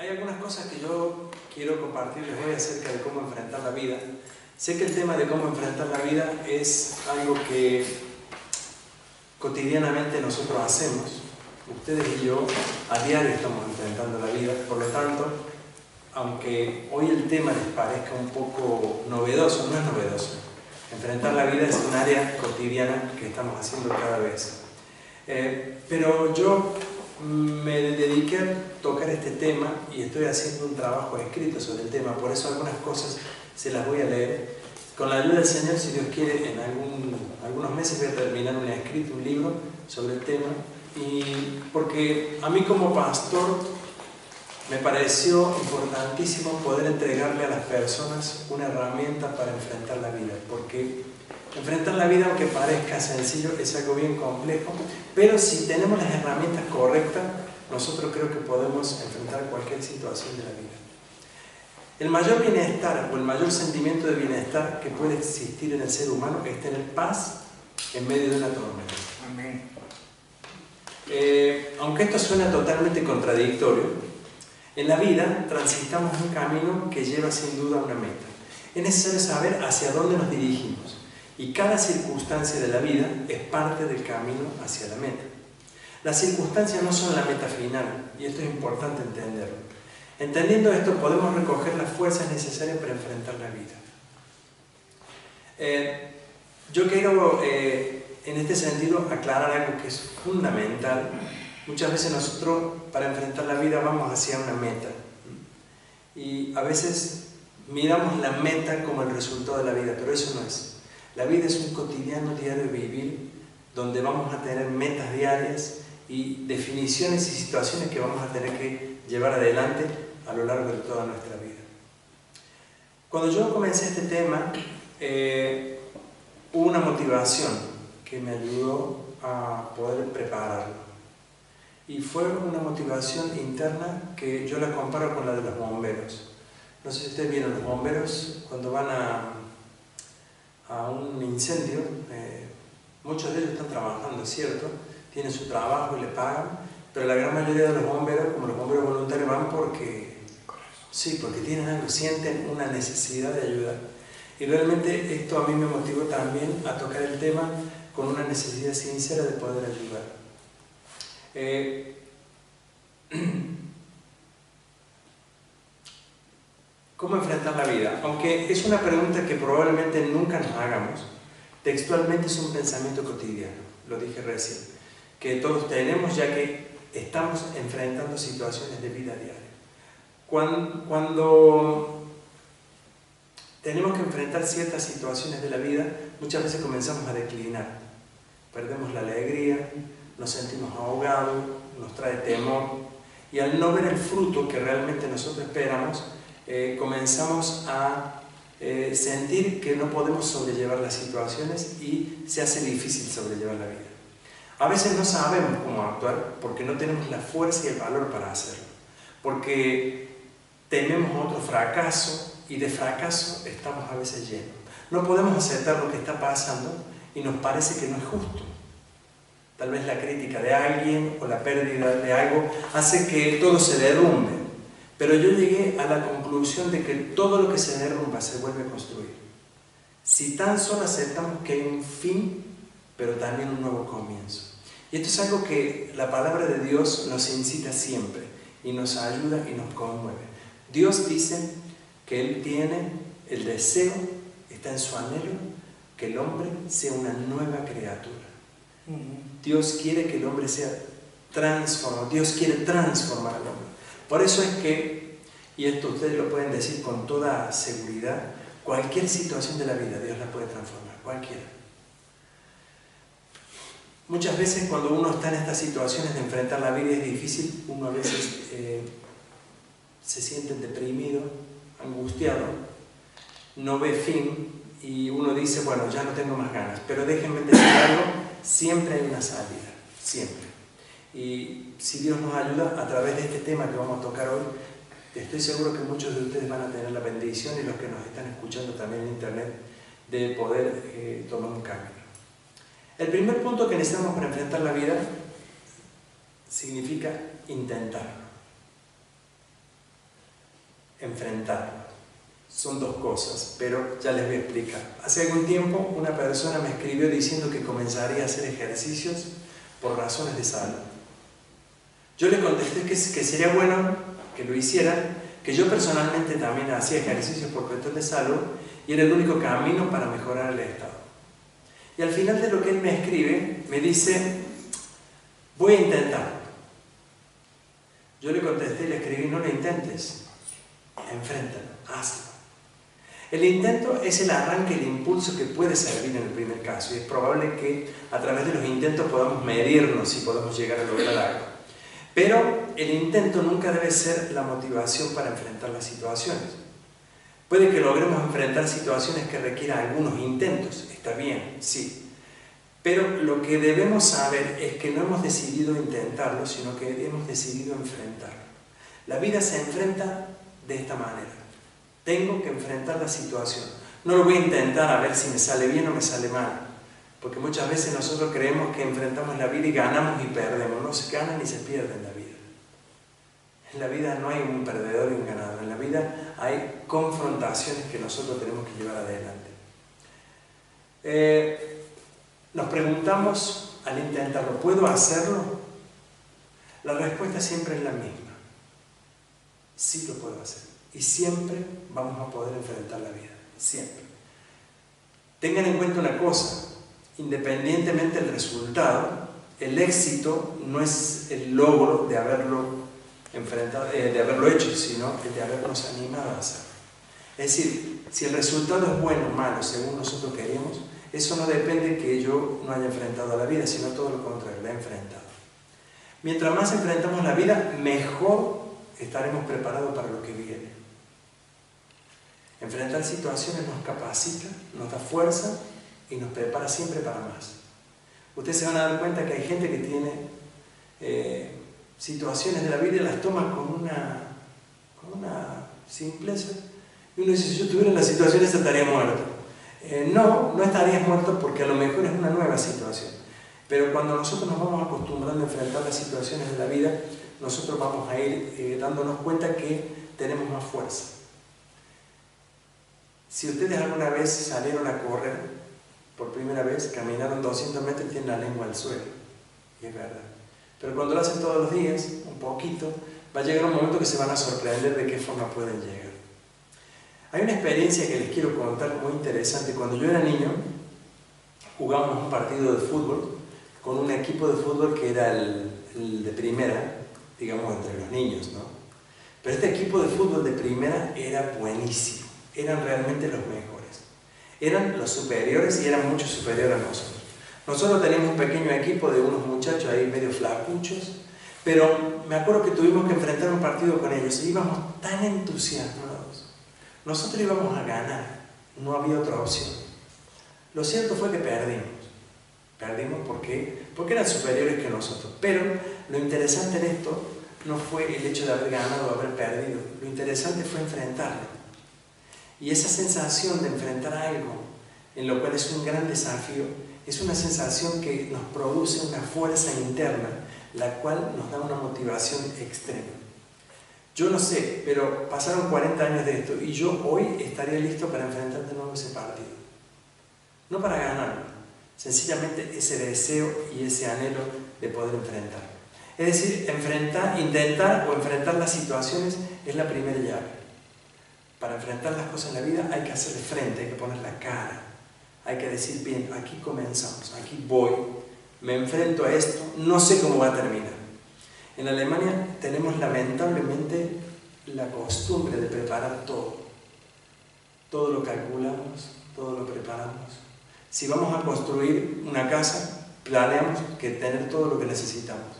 Hay algunas cosas que yo quiero compartirles hoy acerca de cómo enfrentar la vida. Sé que el tema de cómo enfrentar la vida es algo que cotidianamente nosotros hacemos. Ustedes y yo a diario estamos enfrentando la vida, por lo tanto, aunque hoy el tema les parezca un poco novedoso, no es novedoso. Enfrentar la vida es un área cotidiana que estamos haciendo cada vez. Pero yo me dediqué a tocar este tema y estoy haciendo un trabajo escrito sobre el tema, por eso algunas cosas se las voy a leer. Con la ayuda del Señor, si Dios quiere, en algunos meses voy a terminar un escrito, un libro sobre el tema, y porque a mí como pastor me pareció importantísimo poder entregarle a las personas una herramienta para enfrentar la vida, porque enfrentar la vida, aunque parezca sencillo, es algo bien complejo, pero si tenemos las herramientas correctas, nosotros creo que podemos enfrentar cualquier situación de la vida. El mayor bienestar o el mayor sentimiento de bienestar que puede existir en el ser humano es tener paz en medio de una tormenta. Amén. Aunque esto suena totalmente contradictorio, en la vida transitamos un camino que lleva sin duda a una meta. Es necesario saber hacia dónde nos dirigimos y cada circunstancia de la vida es parte del camino hacia la meta. Las circunstancias no son la meta final y esto es importante entenderlo. Entendiendo esto podemos recoger las fuerzas necesarias para enfrentar la vida. Yo quiero en este sentido aclarar algo que es fundamental. Muchas veces nosotros para enfrentar la vida vamos hacia una meta y a veces miramos la meta como el resultado de la vida, pero eso no es. La vida es un cotidiano diario de vivir donde vamos a tener metas diarias y definiciones y situaciones que vamos a tener que llevar adelante a lo largo de toda nuestra vida. Cuando yo comencé este tema, hubo una motivación que me ayudó a poder prepararlo. Y fue una motivación interna que yo la comparo con la de los bomberos. No sé si ustedes vieron los bomberos cuando van a un incendio, muchos de ellos están trabajando, es cierto, tienen su trabajo y le pagan, pero la gran mayoría de los bomberos, como los bomberos voluntarios, van porque tienen algo, sienten una necesidad de ayudar. Y realmente esto a mí me motivó también a tocar el tema con una necesidad sincera de poder ayudar. ¿Cómo enfrentar la vida? Aunque es una pregunta que probablemente nunca nos hagamos, textualmente es un pensamiento cotidiano, lo dije recién, que todos tenemos ya que estamos enfrentando situaciones de vida diaria. Cuando tenemos que enfrentar ciertas situaciones de la vida, muchas veces comenzamos a declinar, perdemos la alegría, nos sentimos ahogados, nos trae temor y al no ver el fruto que realmente nosotros esperamos, comenzamos a sentir que no podemos sobrellevar las situaciones y se hace difícil sobrellevar la vida. A veces no sabemos cómo actuar porque no tenemos la fuerza y el valor para hacerlo, porque tememos otro fracaso y de fracaso estamos a veces llenos. No podemos aceptar lo que está pasando y nos parece que no es justo. Tal vez la crítica de alguien o la pérdida de algo hace que todo se derrumbe. Pero yo llegué a la conclusión de que todo lo que se derrumba se vuelve a construir. Si tan solo aceptamos que hay un fin, pero también un nuevo comienzo. Y esto es algo que la palabra de Dios nos incita siempre y nos ayuda y nos conmueve. Dios dice que Él tiene el deseo, está en su anhelo, que el hombre sea una nueva criatura. Dios quiere que el hombre sea transformado, Dios quiere transformar al hombre. Por eso es que, y esto ustedes lo pueden decir con toda seguridad, cualquier situación de la vida Dios la puede transformar, cualquiera. Muchas veces cuando uno está en estas situaciones de enfrentar la vida es difícil, uno a veces se siente deprimido, angustiado, no ve fin y uno dice, bueno, ya no tengo más ganas, pero déjenme decir algo, siempre hay una salida, siempre. Y si Dios nos ayuda a través de este tema que vamos a tocar hoy, estoy seguro que muchos de ustedes van a tener la bendición y los que nos están escuchando también en internet de poder tomar un camino. El primer punto que necesitamos para enfrentar la vida significa intentarlo. enfrentarlo. Son dos cosas, pero ya les voy a explicar. Hace algún tiempo una persona me escribió diciendo que comenzaría a hacer ejercicios por razones de salud. Yo le contesté que sería bueno que lo hicieran, que yo personalmente también hacía ejercicios por cuestión de salud y era el único camino para mejorar el estado. Y al final de lo que él me escribe, me dice, voy a intentarlo. Yo le contesté y le escribí, no lo intentes, enfréntalo, hazlo. El intento es el arranque, el impulso que puede servir en el primer caso, y es probable que a través de los intentos podamos medirnos si podemos llegar a lograr algo. Pero el intento nunca debe ser la motivación para enfrentar las situaciones. Puede que logremos enfrentar situaciones que requieran algunos intentos, está bien, sí. Pero lo que debemos saber es que no hemos decidido intentarlo, sino que hemos decidido enfrentarlo. La vida se enfrenta de esta manera. Tengo que enfrentar la situación. No lo voy a intentar a ver si me sale bien o me sale mal. Porque muchas veces nosotros creemos que enfrentamos la vida y ganamos y perdemos. No se gana ni se pierde en la vida. En la vida no hay un perdedor y un ganador. En la vida hay confrontaciones que nosotros tenemos que llevar adelante. Nos preguntamos al intentarlo, ¿puedo hacerlo? La respuesta siempre es la misma. Sí lo puedo hacer. Y siempre vamos a poder enfrentar la vida. Siempre. Tengan en cuenta una cosa. Independientemente del resultado, el éxito no es el logro de haberlo enfrentado, de haberlo hecho, sino el de habernos animado a hacerlo. Es decir, si el resultado es bueno o malo según nosotros queríamos, eso no depende que yo no haya enfrentado a la vida, sino todo lo contrario, la he enfrentado. Mientras más enfrentamos la vida, mejor estaremos preparados para lo que viene. Enfrentar situaciones nos capacita, nos da fuerza y nos prepara siempre para más. Ustedes se van a dar cuenta que hay gente que tiene situaciones de la vida y las toma con una simpleza. Y uno dice, si yo estuviera en la situación esa estaría muerto. No estarías muerto porque a lo mejor es una nueva situación. Pero cuando nosotros nos vamos acostumbrando a enfrentar las situaciones de la vida, nosotros vamos a ir dándonos cuenta que tenemos más fuerza. Si ustedes alguna vez salieron a correr por primera vez, caminaron 200 metros y tienen la lengua al suelo. Y es verdad. Pero cuando lo hacen todos los días, un poquito, va a llegar un momento que se van a sorprender de qué forma pueden llegar. Hay una experiencia que les quiero contar muy interesante. Cuando yo era niño, jugábamos un partido de fútbol con un equipo de fútbol que era el de primera, digamos, entre los niños, ¿no? Pero este equipo de fútbol de primera era buenísimo. Eran realmente los mejores. Eran los superiores y eran mucho superiores a nosotros. Nosotros teníamos un pequeño equipo de unos muchachos ahí medio flacuchos, pero me acuerdo que tuvimos que enfrentar un partido con ellos y íbamos tan entusiasmados. Nosotros íbamos a ganar, no había otra opción. Lo cierto fue que perdimos. Perdimos porque eran superiores que nosotros. Pero lo interesante en esto no fue el hecho de haber ganado o haber perdido. Lo interesante fue enfrentarlo. Y esa sensación de enfrentar algo en lo cual es un gran desafío, es una sensación que nos produce una fuerza interna, la cual nos da una motivación extrema. Yo no sé, pero pasaron 40 años de esto y yo hoy estaría listo para enfrentar de nuevo ese partido. No para ganarlo, sencillamente ese deseo y ese anhelo de poder enfrentar. Es decir, intentar o enfrentar las situaciones es la primera llave. Para enfrentar las cosas en la vida hay que hacerle frente, hay que poner la cara, hay que decir, bien, aquí comenzamos, aquí voy, me enfrento a esto, no sé cómo va a terminar. En Alemania tenemos lamentablemente la costumbre de preparar todo. Todo lo calculamos, todo lo preparamos. Si vamos a construir una casa, planeamos que tener todo lo que necesitamos.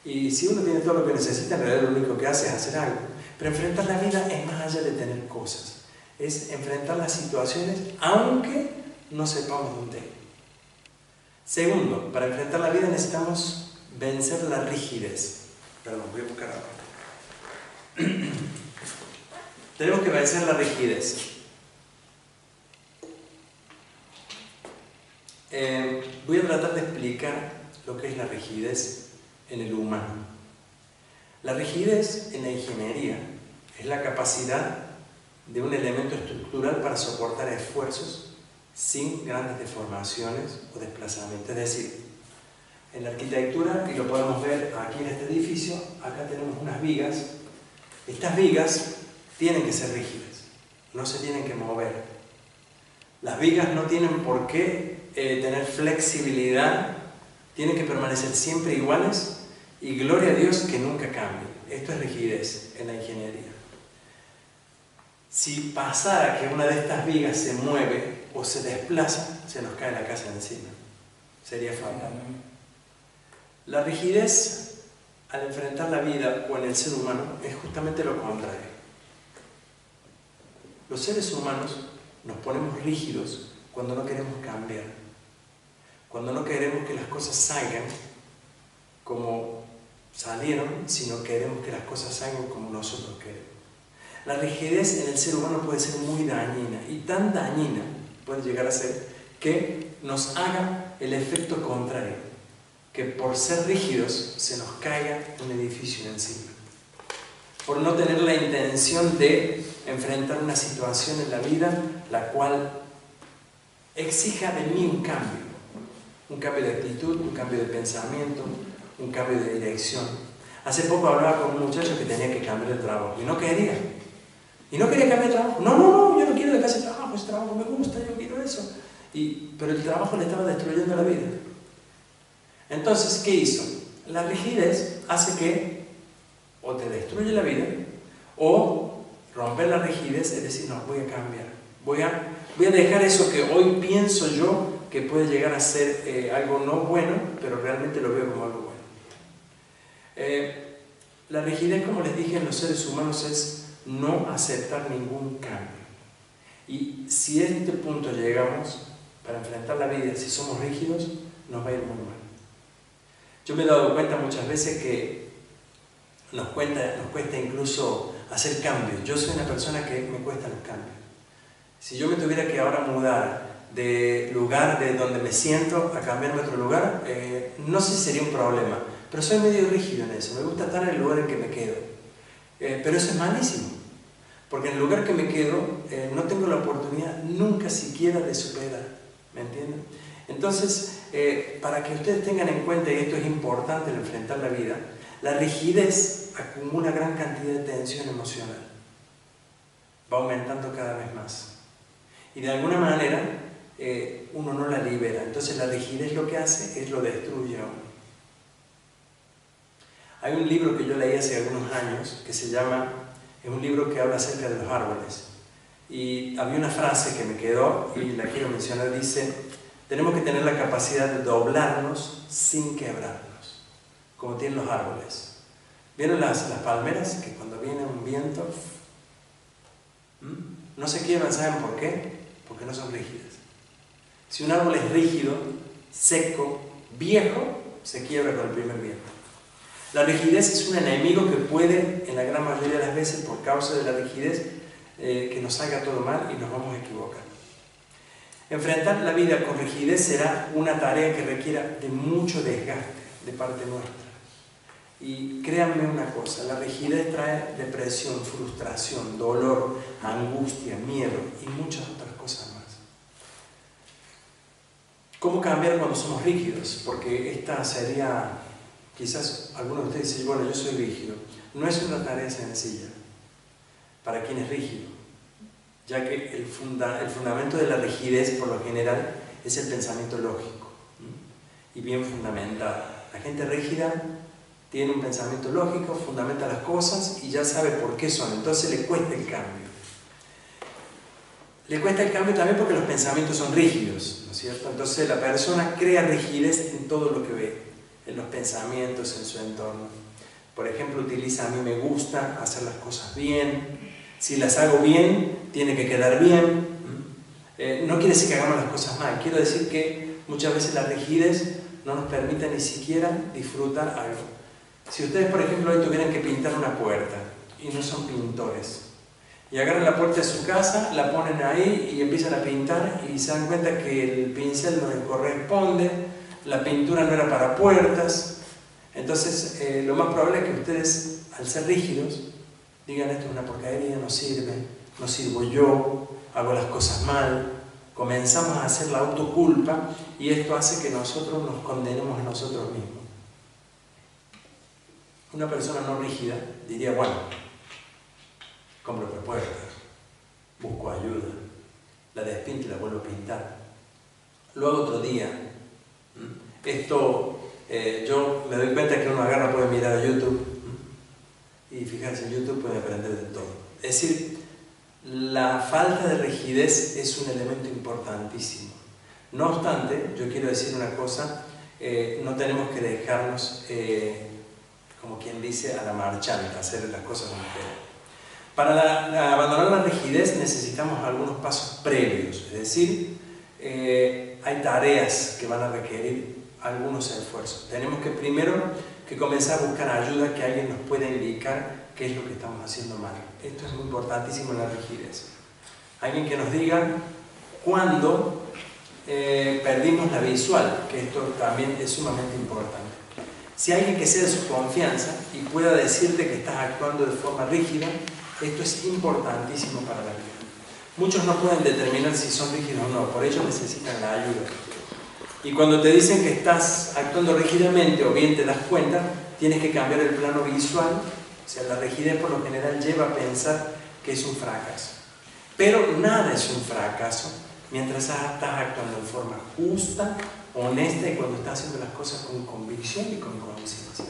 Y si uno tiene todo lo que necesita, en realidad lo único que hace es hacer algo. Pero enfrentar la vida es más allá de tener cosas. Es enfrentar las situaciones aunque no sepamos dónde. Segundo, para enfrentar la vida necesitamos vencer la rigidez. Perdón, voy a buscar ahora. Tenemos que vencer la rigidez. Voy a tratar de explicar lo que es la rigidez en el humano. La rigidez en la ingeniería Es la capacidad de un elemento estructural para soportar esfuerzos sin grandes deformaciones o desplazamientos. Es decir, en la arquitectura, y lo podemos ver aquí en este edificio, acá tenemos unas vigas. Estas vigas tienen que ser rígidas, no se tienen que mover. Las vigas no tienen por qué tener flexibilidad, tienen que permanecer siempre iguales y gloria a Dios que nunca cambien. Esto es rigidez en la ingeniería. Si pasara que una de estas vigas se mueve o se desplaza, se nos cae la casa encima. Sería fatal. La rigidez al enfrentar la vida o en el ser humano es justamente lo contrario. Los seres humanos nos ponemos rígidos cuando no queremos cambiar, cuando no queremos que las cosas salgan como salieron, sino queremos que las cosas salgan como nosotros queremos. La rigidez en el ser humano puede ser muy dañina, y tan dañina puede llegar a ser que nos haga el efecto contrario, que por ser rígidos se nos caiga un edificio encima, por no tener la intención de enfrentar una situación en la vida la cual exija de mí un cambio de actitud, un cambio de pensamiento, un cambio de dirección. Hace poco hablaba con un muchacho que tenía que cambiar de trabajo y no quería. Y no quería cambiar de trabajo. No, yo no quiero dejar ese trabajo me gusta, yo quiero eso. Pero el trabajo le estaba destruyendo la vida. Entonces, ¿qué hizo? La rigidez hace que o te destruye la vida, o romper la rigidez, es decir, no, voy a cambiar. Voy a dejar eso que hoy pienso yo que puede llegar a ser algo no bueno, pero realmente lo veo como algo bueno. La rigidez, como les dije, en los seres humanos es no aceptar ningún cambio. Y si a este punto llegamos para enfrentar la vida, si somos rígidos, nos va a ir muy mal. Yo me he dado cuenta muchas veces que nos cuesta incluso hacer cambios. Yo soy una persona que me cuesta los cambios. Si yo me tuviera que ahora mudar de lugar de donde me siento a cambiarme a otro lugar, no sé si sería un problema, pero soy medio rígido en eso. Me gusta estar en el lugar en que me quedo. Pero eso es malísimo, porque en el lugar que me quedo no tengo la oportunidad nunca siquiera de superar, ¿me entienden? Entonces, para que ustedes tengan en cuenta, y esto es importante al enfrentar la vida, la rigidez acumula gran cantidad de tensión emocional, va aumentando cada vez más, y de alguna manera uno no la libera. Entonces la rigidez lo que hace es lo destruye a uno. Hay un libro que yo leí hace algunos años que se llama, es un libro que habla acerca de los árboles, y había una frase que me quedó y la quiero mencionar. Dice: tenemos que tener la capacidad de doblarnos sin quebrarnos, como tienen los árboles. ¿Vieron las palmeras? Que cuando viene un viento no se quiebran. ¿Saben por qué? Porque no son rígidas. Si un árbol es rígido, seco, viejo, se quiebra con el primer viento. La rigidez es un enemigo que puede, en la gran mayoría de las veces, por causa de la rigidez, que nos salga todo mal y nos vamos a equivocar. Enfrentar la vida con rigidez será una tarea que requiera de mucho desgaste de parte nuestra. Y créanme una cosa, la rigidez trae depresión, frustración, dolor, angustia, miedo y muchas otras cosas más. ¿Cómo cambiar cuando somos rígidos? Porque esta sería, quizás algunos de ustedes dicen: bueno, yo soy rígido. No es una tarea sencilla para quien es rígido, ya que el fundamento de la rigidez, por lo general, es el pensamiento lógico y bien fundamentado. La gente rígida tiene un pensamiento lógico, fundamenta las cosas y ya sabe por qué son, entonces le cuesta el cambio. Le cuesta el cambio también porque los pensamientos son rígidos, ¿no es cierto? Entonces la persona crea rigidez en todo lo que ve, en los pensamientos, en su entorno. Por ejemplo, utiliza: a mí me gusta hacer las cosas bien, si las hago bien, tiene que quedar bien. No quiere decir que hagamos las cosas mal, quiero decir que muchas veces la rigidez no nos permite ni siquiera disfrutar algo. Si ustedes, por ejemplo, hoy tuvieran que pintar una puerta y no son pintores, y agarran la puerta de su casa, la ponen ahí y empiezan a pintar y se dan cuenta que el pincel no les corresponde, la pintura no era para puertas, entonces lo más probable es que ustedes, al ser rígidos, digan esto es una porquería, no sirve, no sirvo yo, hago las cosas mal. Comenzamos a hacer la autoculpa y esto hace que nosotros nos condenemos a nosotros mismos. Una persona no rígida diría, bueno, compro propuestas, busco ayuda, la despinto y la vuelvo a pintar. Lo hago otro día. Esto, yo me doy cuenta que uno agarra, puede mirar a YouTube y fijarse en YouTube puede aprender de todo. Es decir, la falta de rigidez es un elemento importantísimo. No obstante, yo quiero decir una cosa, no tenemos que dejarnos, como quien dice, a la marchanta, hacer las cosas como quieran. Para abandonar la rigidez necesitamos algunos pasos previos, es decir, hay tareas que van a requerir algunos esfuerzos. Tenemos que primero comenzar a buscar ayuda, que alguien nos pueda indicar qué es lo que estamos haciendo mal. Esto es muy importantísimo en la rigidez. Alguien que nos diga cuándo perdimos la visual, que esto también es sumamente importante. Si alguien que sea de su confianza y pueda decirte que estás actuando de forma rígida, esto es importantísimo para la vida. Muchos no pueden determinar si son rígidos o no, por ello necesitan la ayuda. Y cuando te dicen que estás actuando rígidamente o bien te das cuenta, tienes que cambiar el plano visual. O sea, la rigidez por lo general lleva a pensar que es un fracaso. Pero nada es un fracaso mientras estás actuando en forma justa, honesta y cuando estás haciendo las cosas con convicción y con conciencia.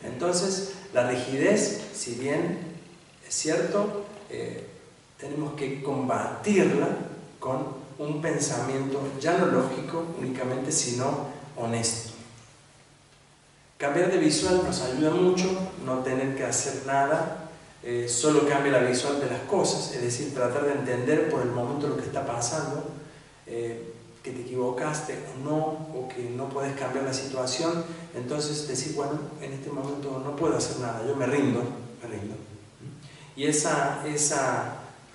Entonces, la rigidez, si bien es cierto, tenemos que combatirla con un pensamiento ya no lógico únicamente, sino honesto. Cambiar de visual nos ayuda mucho, no tener que hacer nada, solo cambia la visual de las cosas, es decir, tratar de entender por el momento lo que está pasando, que te equivocaste o no, o que no puedes cambiar la situación, entonces decir, bueno, en este momento no puedo hacer nada, yo me rindo. Y esa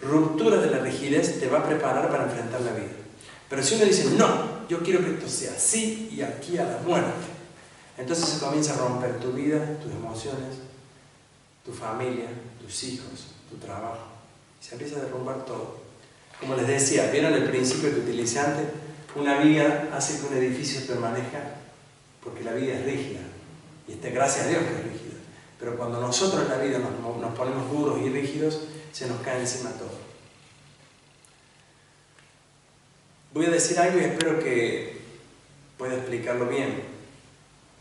ruptura de la rigidez te va a preparar para enfrentar la vida. Pero si uno dice, no, yo quiero que esto sea así y aquí a la muerte, entonces se comienza a romper tu vida, tus emociones, tu familia, tus hijos, tu trabajo. Y se empieza a derrumbar todo. Como les decía, ¿vieron el principio que utilicé antes? Una viga hace que un edificio permanezca porque la vida es rígida. Y gracias a Dios que es rígida. Pero cuando nosotros en la vida nos ponemos duros y rígidos, se nos cae encima todo. Voy a decir algo y espero que pueda explicarlo bien.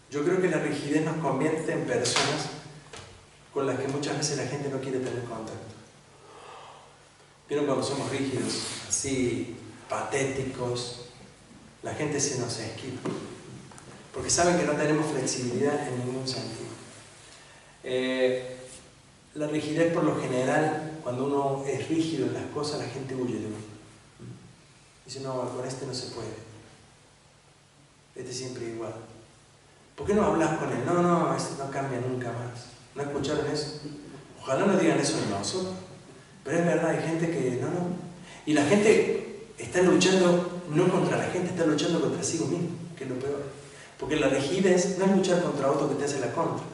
Yo creo que la rigidez nos convierte en personas con las que muchas veces la gente no quiere tener contacto. ¿Vieron cuando somos rígidos, así, patéticos? La gente se nos esquiva, porque saben que no tenemos flexibilidad en ningún sentido. La rigidez, por lo general, cuando uno es rígido en las cosas, la gente huye de uno. Dice, no, con este no se puede. Este siempre igual. ¿Por qué no hablas con él? No, este no cambia nunca más. ¿No escucharon eso? Ojalá no digan eso de nosotros. Pero es verdad, hay gente que no. Y la gente está luchando no contra la gente, está luchando contra sí mismo, que es lo peor. Porque la rigidez no es luchar contra otro que te hace la contra,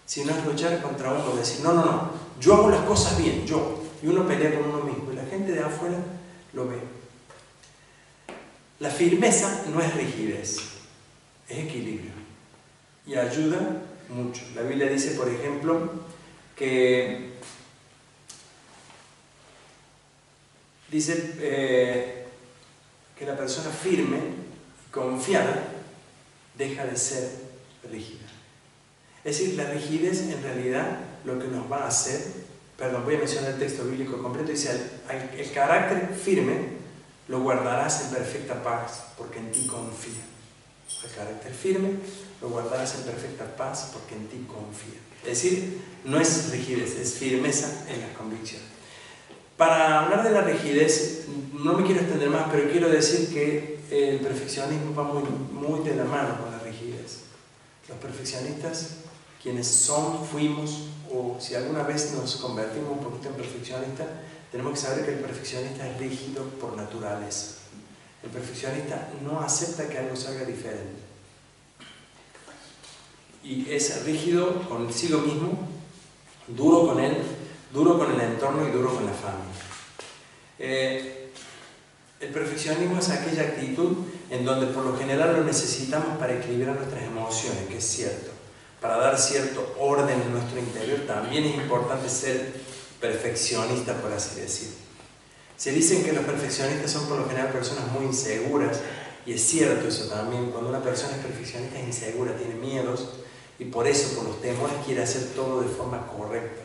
sino es luchar contra uno, decir, no, yo hago las cosas bien, yo. Y uno pelea con uno mismo, y la gente de afuera lo ve. La firmeza no es rigidez, es equilibrio. Y ayuda mucho. La Biblia dice, por ejemplo, que la persona firme, confiada, deja de ser rígida. Es decir, la rigidez en realidad lo que nos va a hacer, voy a mencionar el texto bíblico completo, dice, el carácter firme lo guardarás en perfecta paz porque en ti confía. El carácter firme lo guardarás en perfecta paz porque en ti confía. Es decir, no es rigidez, es firmeza en las convicciones. Para hablar de la rigidez, no me quiero extender más, pero quiero decir que el perfeccionismo va muy de la mano con la rigidez. Los perfeccionistas, quienes fuimos, o si alguna vez nos convertimos un poquito en perfeccionistas, tenemos que saber que el perfeccionista es rígido por naturaleza. El perfeccionista no acepta que algo salga diferente. Y es rígido consigo mismo, duro con él, duro con el entorno y duro con la familia. El perfeccionismo es aquella actitud en donde por lo general lo necesitamos para equilibrar nuestras emociones, que es cierto. Para dar cierto orden en nuestro interior también es importante ser perfeccionista, por así decirlo. Se dicen que los perfeccionistas son por lo general personas muy inseguras, y es cierto eso también. Cuando una persona es perfeccionista es insegura, tiene miedos, y por eso, por los temores, quiere hacer todo de forma correcta.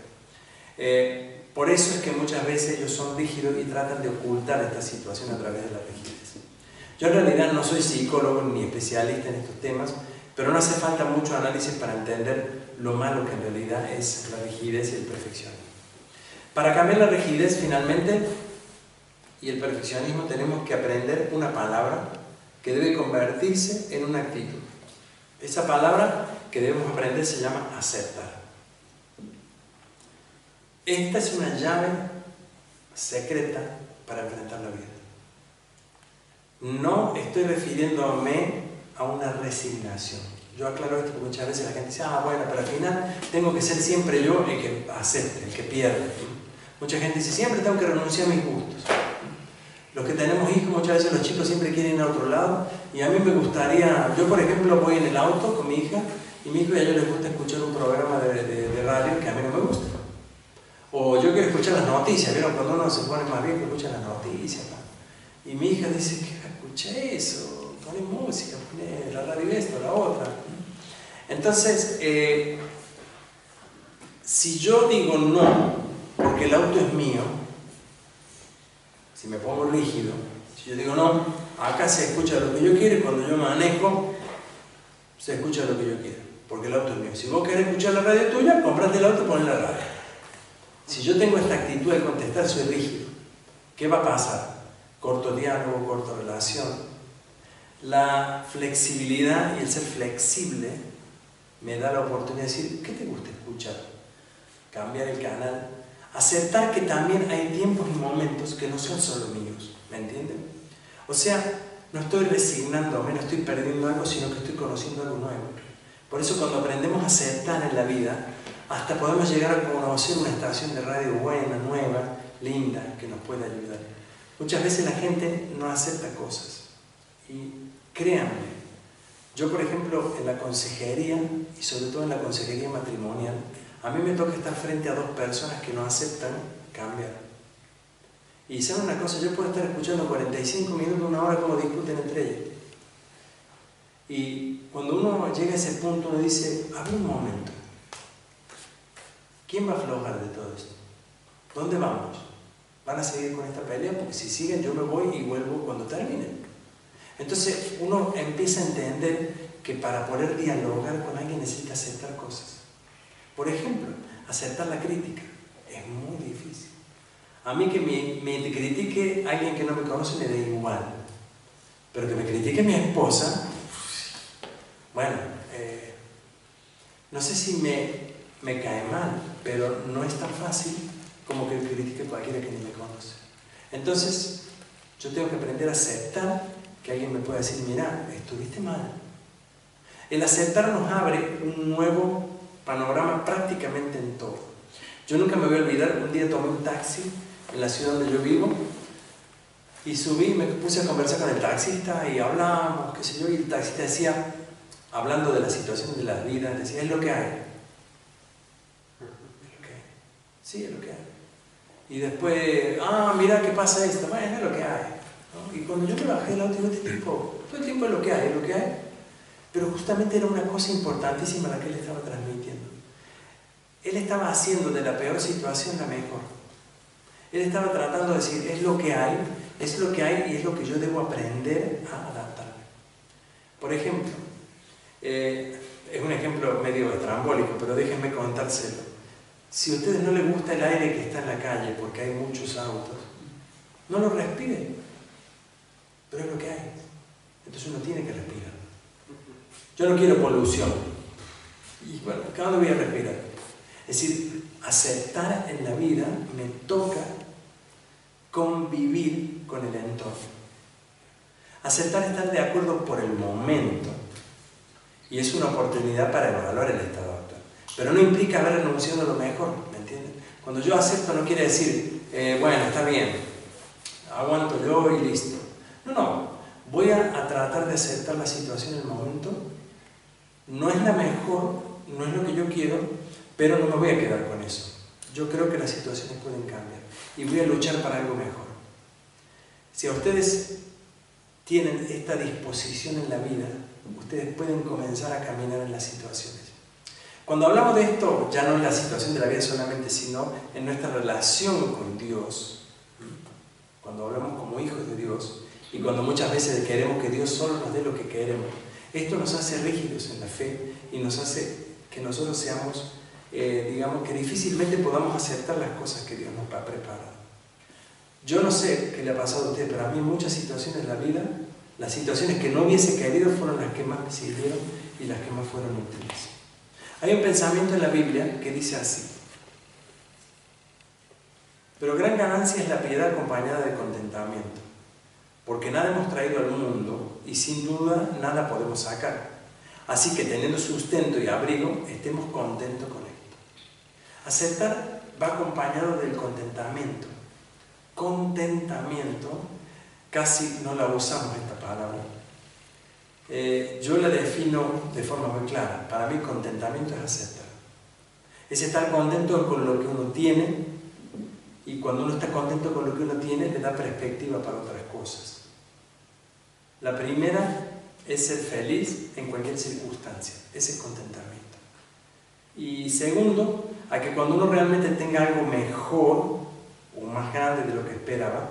Por eso es que muchas veces ellos son rígidos y tratan de ocultar esta situación a través de la rigidez. Yo en realidad no soy psicólogo ni especialista en estos temas, pero no hace falta mucho análisis para entender lo malo que en realidad es la rigidez y el perfeccionismo. Para cambiar la rigidez finalmente y el perfeccionismo tenemos que aprender una palabra que debe convertirse en una actitud. Esa palabra que debemos aprender se llama aceptar. Esta es una llave secreta para enfrentar la vida. No estoy refiriéndome a una resignación. Yo aclaro esto porque muchas veces la gente dice, bueno, pero al final tengo que ser siempre yo el que acepte, el que pierda. Mucha gente dice, siempre tengo que renunciar a mis gustos. Los que tenemos hijos, muchas veces los chicos siempre quieren ir a otro lado, y a mí me gustaría, yo por ejemplo voy en el auto con mi hija, y mi hijo y a ellos les gusta escuchar un programa de radio que a mí no me gusta. O yo quiero escuchar las noticias, ¿vieron? Cuando uno se pone más viejo, escucha las noticias, ¿no? Y mi hija dice, ¿qué escucha eso? Pone música, pone la radio esto, la otra. Entonces, si yo digo no, porque el auto es mío, si me pongo rígido, si yo digo no, acá se escucha lo que yo quiero, y cuando yo manejo, se escucha lo que yo quiero, porque el auto es mío. Si vos querés escuchar la radio tuya, comprate el auto y ponés la radio. Si yo tengo esta actitud de contestar, soy rígido. ¿Qué va a pasar? Corto diálogo, corto relación. La flexibilidad y el ser flexible me da la oportunidad de decir, ¿qué te gusta escuchar? Cambiar el canal. Aceptar que también hay tiempos y momentos que no son solo míos. ¿Me entienden? O sea, no estoy resignándome, no estoy perdiendo algo, sino que estoy conociendo algo nuevo. Por eso cuando aprendemos a aceptar en la vida, hasta podemos llegar a conocer una estación de radio buena, nueva, linda, que nos pueda ayudar. Muchas veces la gente no acepta cosas. Y créanme, yo por ejemplo en la consejería, y sobre todo en la consejería matrimonial, a mí me toca estar frente a dos personas que no aceptan cambiar. Y saben una cosa, yo puedo estar escuchando 45 minutos, una hora, como discuten entre ellos. Y cuando uno llega a ese punto, uno dice, a ver un momento, ¿quién va a aflojar de todo esto? ¿Dónde vamos? ¿Van a seguir con esta pelea? Porque si siguen yo me voy y vuelvo cuando termine. Entonces uno empieza a entender que para poder dialogar con alguien necesita aceptar cosas. Por ejemplo, aceptar la crítica. Es muy difícil. A mí que me critique alguien que no me conoce me da igual. Pero que me critique mi esposa, bueno, no sé si me cae mal, pero no es tan fácil como que critique cualquiera que ni me conoce. Entonces, yo tengo que aprender a aceptar que alguien me pueda decir, mira, estuviste mal. El aceptar nos abre un nuevo panorama prácticamente en todo. Yo nunca me voy a olvidar, un día tomé un taxi en la ciudad donde yo vivo y subí, me puse a conversar con el taxista y hablábamos, qué sé yo, y el taxista decía, hablando de la situación de la vida, decía, es lo que hay. Es lo que hay. Sí, es lo que hay. Y después, mira qué pasa esto, bueno, es lo que hay, ¿no? Y cuando yo me bajé del auto, digo, este tipo, todo el tiempo es lo que hay, es lo que hay. Pero justamente era una cosa importantísima la que él estaba transmitiendo. Él estaba haciendo de la peor situación la mejor. Él estaba tratando de decir, es lo que hay y es lo que yo debo aprender a adaptarme. Por ejemplo, es un ejemplo medio estrambólico, pero déjenme contárselo. Si a ustedes no les gusta el aire que está en la calle porque hay muchos autos, no lo respiren, pero es lo que hay. Entonces uno tiene que respirar. Yo no quiero polución. Y bueno, ¿cuándo voy a respirar? Es decir, aceptar en la vida me toca convivir con el entorno. Aceptar estar de acuerdo por el momento. Y es una oportunidad para evaluar el estado actual. Pero no implica haber renunciado a lo mejor, ¿me entienden? Cuando yo acepto no quiere decir, bueno, está bien, aguanto yo y listo. No, voy a tratar de aceptar la situación en el momento. No es la mejor, no es lo que yo quiero, pero no me voy a quedar con eso. Yo creo que las situaciones pueden cambiar y voy a luchar para algo mejor. Si a ustedes tienen esta disposición en la vida, ustedes pueden comenzar a caminar en las situaciones. Cuando hablamos de esto, ya no en la situación de la vida solamente, sino en nuestra relación con Dios, cuando hablamos como hijos de Dios, y cuando muchas veces queremos que Dios solo nos dé lo que queremos, esto nos hace rígidos en la fe y nos hace que nosotros seamos, digamos, que difícilmente podamos aceptar las cosas que Dios nos ha preparado. Yo no sé qué le ha pasado a usted, pero a mí en muchas situaciones de la vida, las situaciones que no hubiese querido fueron las que más me sirvieron y las que más fueron útiles. Hay un pensamiento en la Biblia que dice así: pero gran ganancia es la piedad acompañada de contentamiento, porque nada hemos traído al mundo y sin duda nada podemos sacar. Así que teniendo sustento y abrigo, estemos contentos con esto. Aceptar va acompañado del contentamiento. Contentamiento, casi no la usamos esta palabra. Yo la defino de forma muy clara. Para mí contentamiento es aceptar. Es estar contento con lo que uno tiene, y cuando uno está contento con lo que uno tiene, le da perspectiva para otras cosas. La primera es ser feliz en cualquier circunstancia. Ese es contentamiento. Y segundo, a que cuando uno realmente tenga algo mejor o más grande de lo que esperaba,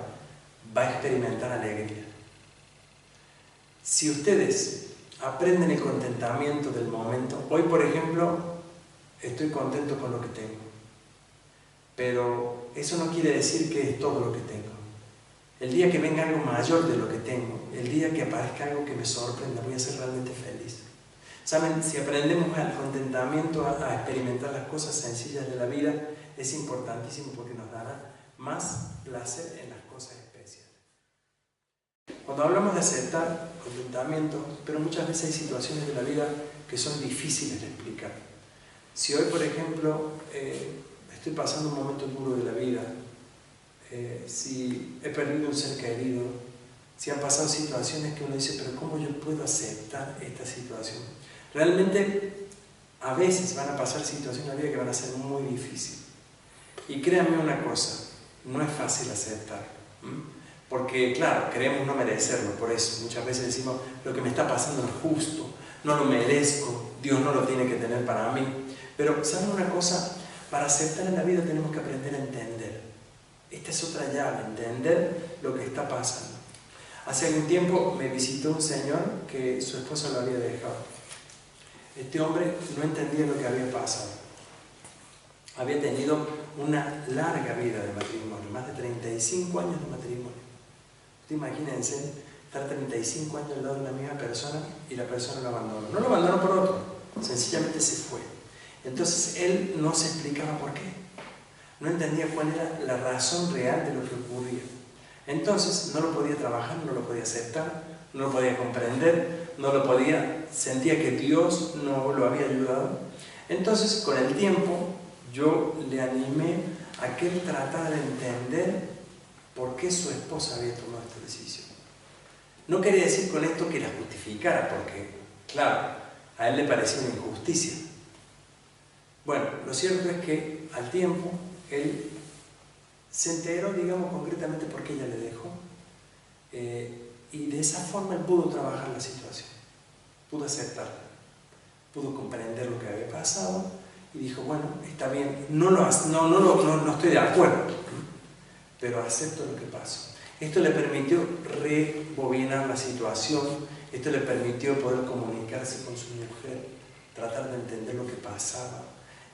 va a experimentar alegría. Si ustedes aprenden el contentamiento del momento, hoy por ejemplo estoy contento con lo que tengo, pero eso no quiere decir que es todo lo que tengo. El día que venga algo mayor de lo que tengo, el día que aparezca algo que me sorprenda, voy a ser realmente feliz. ¿Saben? Si aprendemos al contentamiento, a experimentar las cosas sencillas de la vida, es importantísimo porque nos dará más placer en las cosas especiales. Cuando hablamos de aceptar contentamiento, pero muchas veces hay situaciones de la vida que son difíciles de explicar. Si hoy, por ejemplo, estoy pasando un momento duro de la vida, si he perdido un ser querido, si han pasado situaciones que uno dice, pero ¿cómo yo puedo aceptar esta situación? Realmente, a veces van a pasar situaciones en la vida que van a ser muy difíciles. Y créanme una cosa, no es fácil aceptar, porque claro, queremos no merecerlo, por eso muchas veces decimos, lo que me está pasando no es justo, no lo merezco, Dios no lo tiene que tener para mí. Pero ¿saben una cosa? Para aceptar en la vida tenemos que aprender a entender. Esta es otra llave, entender lo que está pasando. Hace algún tiempo me visitó un señor que su esposa lo había dejado. Este hombre no entendía lo que había pasado. Había tenido una larga vida de matrimonio, más de 35 años de matrimonio. Ustedes imagínense estar 35 años al lado de una misma persona y la persona lo abandonó. No lo abandonó por otro, sencillamente se fue. Entonces él no se explicaba por qué. No entendía cuál era la razón real de lo que ocurría. Entonces no lo podía trabajar, no lo podía aceptar, no lo podía comprender, no lo podía, sentía que Dios no lo había ayudado. Entonces con el tiempo yo le animé a que él tratara de entender por qué su esposa había tomado esta decisión. No quería decir con esto que la justificara, porque claro, a él le parecía una injusticia. Bueno, lo cierto es que al tiempo él se enteró, digamos, concretamente por qué ella le dejó, y de esa forma él pudo trabajar la situación, pudo aceptarla, pudo comprender lo que había pasado y dijo, bueno, está bien, no estoy de acuerdo, pero acepto lo que pasó. Esto le permitió rebobinar la situación, esto le permitió poder comunicarse con su mujer, tratar de entender lo que pasaba.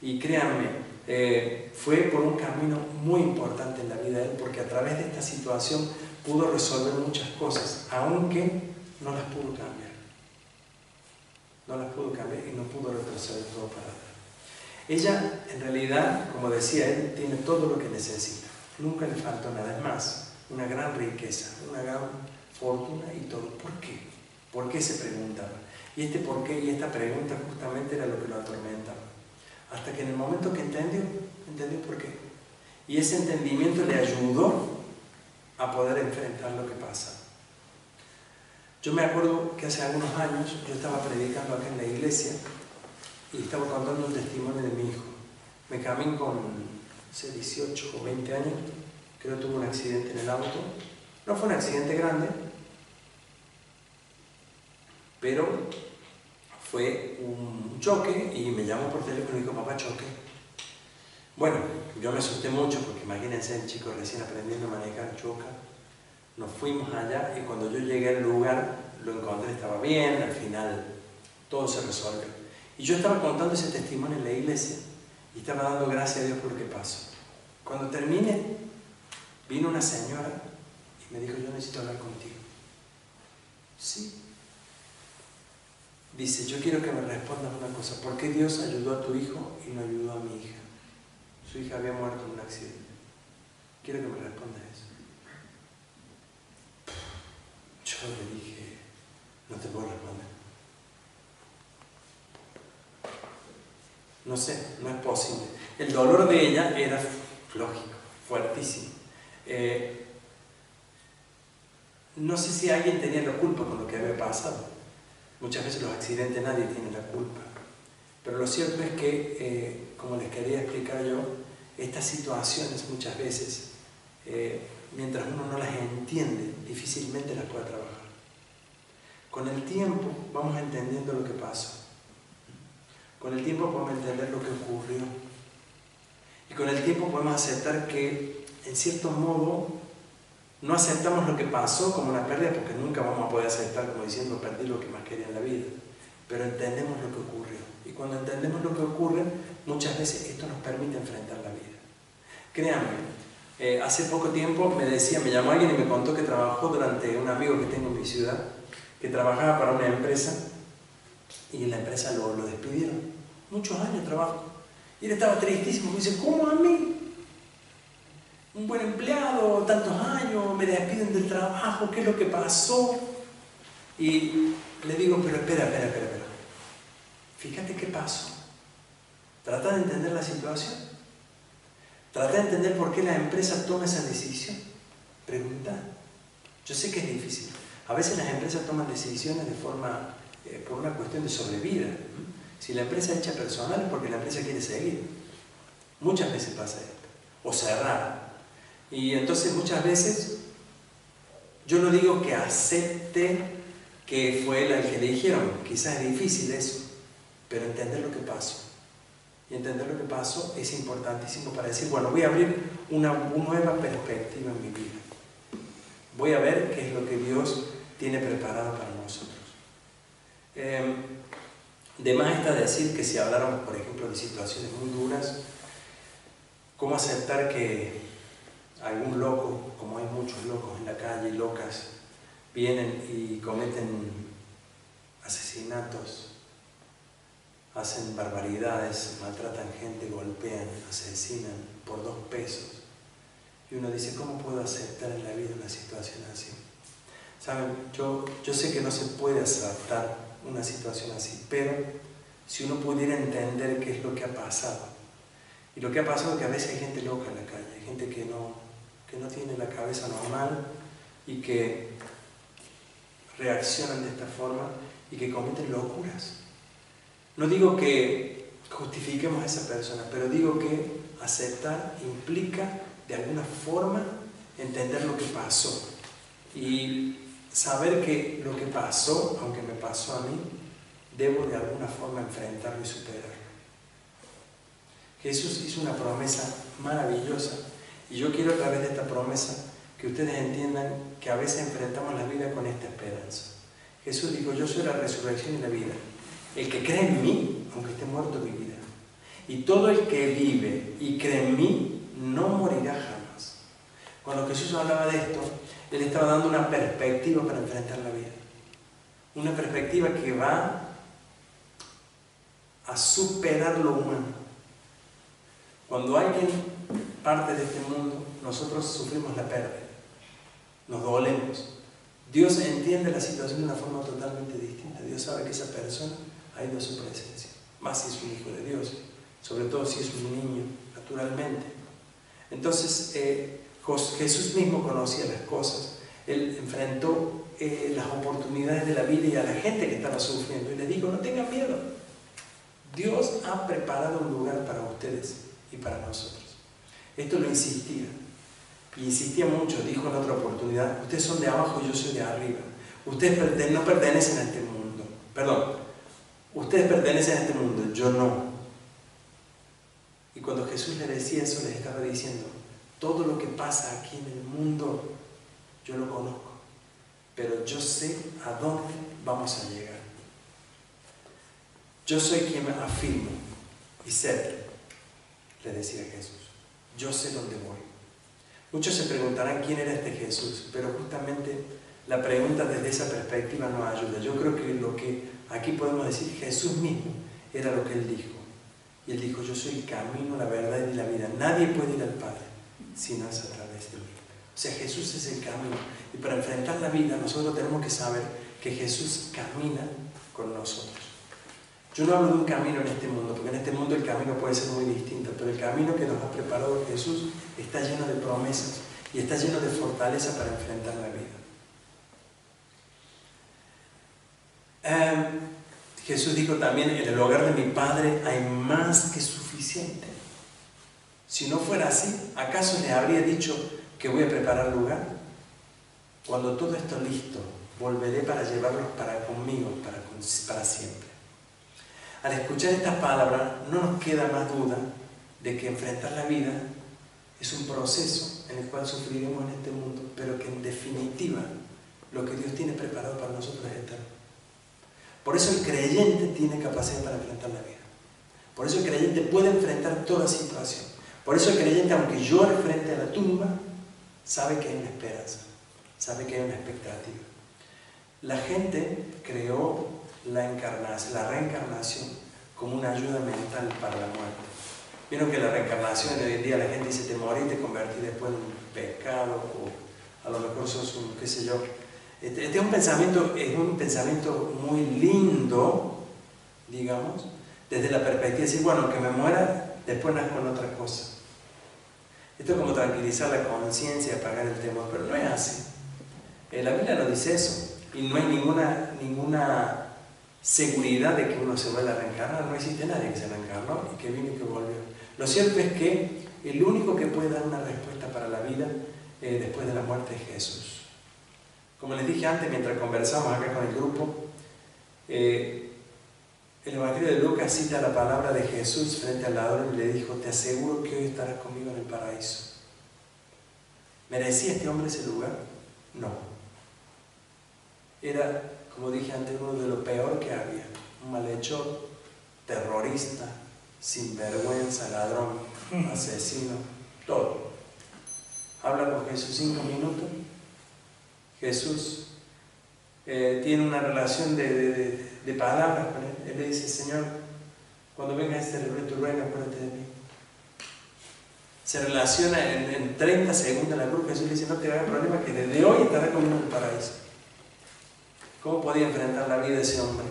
Y créanme, fue por un camino muy importante en la vida de él, porque a través de esta situación pudo resolver muchas cosas, aunque no las pudo cambiar. No las pudo cambiar y no pudo retroceder todo para atrás. Ella, en realidad, como decía él, tiene todo lo que necesita. Nunca le faltó nada. Es más, una gran riqueza, una gran fortuna y todo. ¿Por qué? ¿Por qué se preguntaba? Y este por qué y esta pregunta justamente era lo que lo atormentaba. hasta que en el momento que entendió por qué. Y ese entendimiento le ayudó a poder enfrentar lo que pasa. Yo me acuerdo que hace algunos años yo estaba predicando acá en la iglesia y estaba contando un testimonio de mi hijo. Me cambié con 18 o 20 años, creo que tuve un accidente en el auto. No fue un accidente grande, pero fue un choque y me llamó por teléfono y dijo, papá, choque. Bueno, yo me asusté mucho porque imagínense, el chico recién aprendiendo a manejar, choca. Nos fuimos allá y cuando yo llegué al lugar, lo encontré, estaba bien, al final todo se resolvió. Y yo estaba contando ese testimonio en la iglesia y estaba dando gracias a Dios por lo que pasó. Cuando terminé, vino una señora y me dijo, yo necesito hablar contigo. Sí. Dice, yo quiero que me respondas una cosa. ¿Por qué Dios ayudó a tu hijo y no ayudó a mi hija? Su hija había muerto en un accidente. Quiero que me respondas eso. Yo le dije, no te puedo responder. No sé, no es posible. El dolor de ella era lógico, fuertísimo. No sé si alguien tenía la culpa con lo que había pasado. Muchas veces los accidentes nadie tiene la culpa. Pero lo cierto es que, como les quería explicar yo, estas situaciones muchas veces, mientras uno no las entiende, difícilmente las puede trabajar. Con el tiempo vamos entendiendo lo que pasó. Con el tiempo podemos entender lo que ocurrió. Y con el tiempo podemos aceptar que, en cierto modo, no aceptamos lo que pasó como una pérdida, porque nunca vamos a poder aceptar como diciendo perdí lo que más quería en la vida. Pero entendemos lo que ocurrió. Y cuando entendemos lo que ocurre, muchas veces esto nos permite enfrentar la vida. Créanme, hace poco tiempo me llamó alguien y me contó que trabajó durante un amigo que tengo en mi ciudad, que trabajaba para una empresa y en la empresa lo despidieron. Muchos años trabajo. Y él estaba tristísimo. Me dice, ¿cómo a mí? Un buen empleado, tantos años, me despiden del trabajo, ¿qué es lo que pasó? Y le digo, pero espera. Fíjate qué pasó. Trata de entender la situación. Trata de entender por qué la empresa toma esa decisión. Pregunta. Yo sé que es difícil. A veces las empresas toman decisiones de forma, por una cuestión de sobrevida. Si la empresa echa personal es porque la empresa quiere seguir. Muchas veces pasa esto. O cerrar. Y entonces muchas veces yo no digo que acepte que fue el que le dijeron. Quizás es difícil eso. Pero entender lo que pasó. Y entender lo que pasó es importantísimo para decir, bueno, voy a abrir una nueva perspectiva en mi vida. Voy a ver qué es lo que Dios tiene preparado para nosotros. De más está decir que si habláramos, por ejemplo, de situaciones muy duras, ¿cómo aceptar que algún loco, como hay muchos locos en la calle y locas, vienen y cometen asesinatos, hacen barbaridades, maltratan gente, golpean, asesinan por 2 pesos? Y uno dice, ¿cómo puedo aceptar en la vida una situación así? Saben, yo sé que no se puede aceptar una situación así, pero si uno pudiera entender qué es lo que ha pasado. Y lo que ha pasado es que a veces hay gente loca en la calle, hay gente que no tiene la cabeza normal y que reaccionan de esta forma y que cometen locuras. No digo que justifiquemos a esa persona, pero digo que aceptar implica de alguna forma entender lo que pasó y saber que lo que pasó, aunque me pasó a mí, debo de alguna forma enfrentarlo y superarlo. Jesús hizo una promesa maravillosa y yo quiero a través de esta promesa que ustedes entiendan que a veces enfrentamos la vida con esta esperanza. Jesús dijo, yo soy la resurrección y la vida. El que cree en mí, aunque esté muerto, vivirá. Y todo el que vive y cree en mí, no morirá jamás. Cuando Jesús hablaba de esto, Él estaba dando una perspectiva para enfrentar la vida. Una perspectiva que va a superar lo humano. Cuando alguien parte de este mundo, nosotros sufrimos la pérdida. Nos dolemos. Dios entiende la situación de una forma totalmente distinta. Dios sabe que esa persona ha ido a su presencia. Más si es un hijo de Dios. sobre todo si es un niño, naturalmente. Entonces, Jesús mismo conocía las cosas. Él enfrentó las oportunidades de la vida y a la gente que estaba sufriendo y les dijo: no tengan miedo, Dios ha preparado un lugar para ustedes y para nosotros. Esto lo insistía, y insistía mucho. Dijo en otra oportunidad: ustedes son de abajo, yo soy de arriba. Ustedes no pertenecen a este mundo. Perdón, ustedes pertenecen a este mundo, yo no. Y cuando Jesús les decía eso, les estaba diciendo: todo lo que pasa aquí en el mundo, yo lo conozco, pero yo sé a dónde vamos a llegar. Yo soy quien me afirmo y sé, le decía Jesús, yo sé dónde voy. Muchos se preguntarán quién era este Jesús, pero justamente la pregunta desde esa perspectiva nos ayuda. Yo creo que lo que aquí podemos decir, Jesús mismo era lo que Él dijo. Y Él dijo: yo soy el camino, la verdad y la vida. Nadie puede ir al Padre si no es a través de mí. O sea, Jesús es el camino. Y para enfrentar la vida nosotros tenemos que saber que Jesús camina con nosotros. Yo no hablo de un camino en este mundo, porque en este mundo el camino puede ser muy distinto, pero el camino que nos ha preparado Jesús está lleno de promesas y está lleno de fortaleza para enfrentar la vida. Jesús dijo también: en el hogar de mi Padre hay más que suficiente. Si no fuera así, ¿acaso le habría dicho que voy a preparar lugar? Cuando todo esté listo, volveré para llevarlos conmigo para siempre. Al escuchar estas palabras, no nos queda más duda de que enfrentar la vida es un proceso en el cual sufriremos en este mundo, pero que en definitiva lo que Dios tiene preparado para nosotros es eterno. Por eso el creyente tiene capacidad para enfrentar la vida. Por eso el creyente puede enfrentar toda situación. Por eso el creyente, aunque llore frente a la tumba, sabe que hay una esperanza, sabe que hay una expectativa. La gente creó la reencarnación como una ayuda mental para la muerte. Vieron que la reencarnación hoy en día la gente dice: te morí y te convertí después en un pescado, o a lo mejor sos un, qué sé yo. Este es un pensamiento muy lindo, digamos, desde la perspectiva de decir: bueno, que me muera, después nazco en otra cosa. Esto es como tranquilizar la conciencia, apagar el temor, pero no es así. La Biblia no dice eso, y no hay ninguna seguridad de que uno se vaya a reencarnar. No existe nadie que se reencarnó y que vino y que volvió. Lo cierto es que el único que puede dar una respuesta para la vida después de la muerte es Jesús. Como les dije antes, mientras conversamos acá con el grupo, el Evangelio de Lucas cita la palabra de Jesús frente al ladrón y le dijo: te aseguro que hoy estarás conmigo en el paraíso. ¿Merecía este hombre ese lugar? No. Era, como dije antes, uno de lo peor que había. Un malhechor, terrorista, sinvergüenza, ladrón, asesino, todo. Habla con Jesús 5 minutos. Jesús tiene una relación de palabras con él. Él le dice: Señor, cuando venga este tu reino, acuérdate de mí. Se relaciona en 30 segundos la cruz. Jesús le dice: no te hagas problema, que desde hoy estarás conmigo en el paraíso. ¿Cómo podía enfrentar la vida de ese hombre?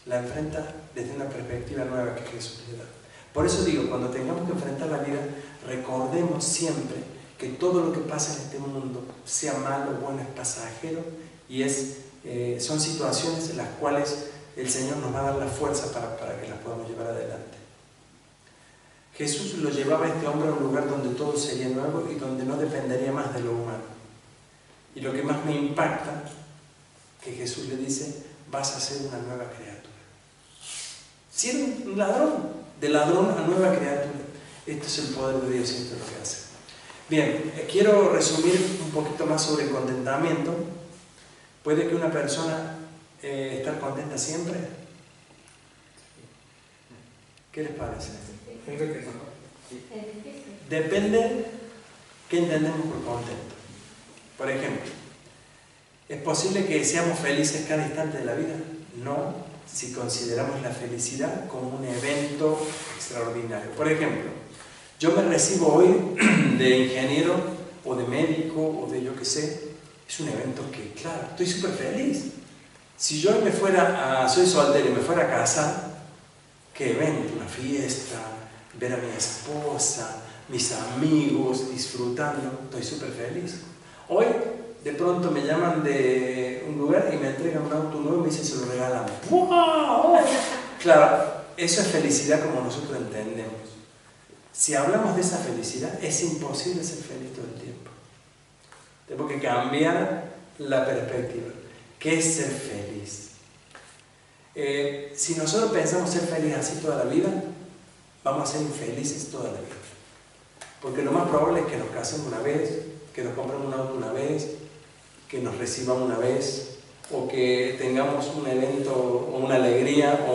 La enfrenta desde una perspectiva nueva que Jesús le da. Por eso digo, cuando tengamos que enfrentar la vida, recordemos siempre que todo lo que pasa en este mundo, sea malo o bueno, es pasajero y son situaciones en las cuales el Señor nos va a dar la fuerza para que las podamos llevar adelante. Jesús lo llevaba a este hombre a un lugar donde todo sería nuevo y donde no dependería más de lo humano. Y lo que más me impacta, que Jesús le dice: vas a ser una nueva criatura. Si era un ladrón, de ladrón a nueva criatura. Esto es el poder de Dios y esto es lo que hace. Bien, quiero resumir un poquito más sobre el contentamiento. ¿Puede que una persona estar contenta siempre? ¿Qué les parece? Depende qué entendemos por contento. Por ejemplo, ¿es posible que seamos felices cada instante de la vida? No, si consideramos la felicidad como un evento extraordinario. Por ejemplo, yo me recibo hoy de ingeniero o de médico o de yo qué sé. Es un evento que, claro, estoy súper feliz. Si yo soy soltero y me fuera a casar, qué evento, una fiesta, ver a mi esposa, mis amigos disfrutando, estoy súper feliz. Hoy de pronto me llaman de un lugar y me entregan un auto nuevo y me dicen se lo regalan. ¡Wow! Claro, eso es felicidad como nosotros entendemos. Si hablamos de esa felicidad, es imposible ser feliz todo el tiempo. Tenemos que cambiar la perspectiva. ¿Qué es ser feliz? Si nosotros pensamos ser felices así toda la vida, vamos a ser infelices toda la vida. Porque lo más probable es que nos casemos una vez, que nos compremos un auto una vez, que nos recibamos una vez, o que tengamos un evento o una alegría o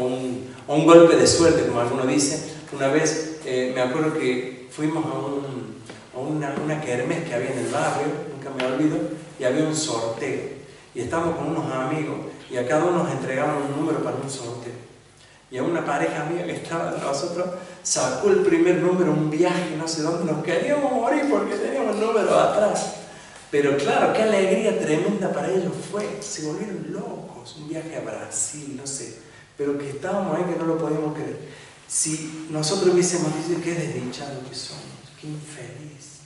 un golpe de suerte, como algunos dicen. Una vez me acuerdo que fuimos a una kermés que había en el barrio, nunca me olvido, y había un sorteo. Y estábamos con unos amigos y a cada uno nos entregaban un número para un sorteo. Y a una pareja mía que estaba de nosotros sacó el primer número, un viaje, no sé dónde, nos queríamos morir porque teníamos el número atrás. Pero claro, qué alegría tremenda para ellos fue, se volvieron locos, un viaje a Brasil, no sé, pero que estábamos ahí que no lo podíamos creer. Si nosotros hubiésemos dicho qué desdichado que somos, qué infeliz,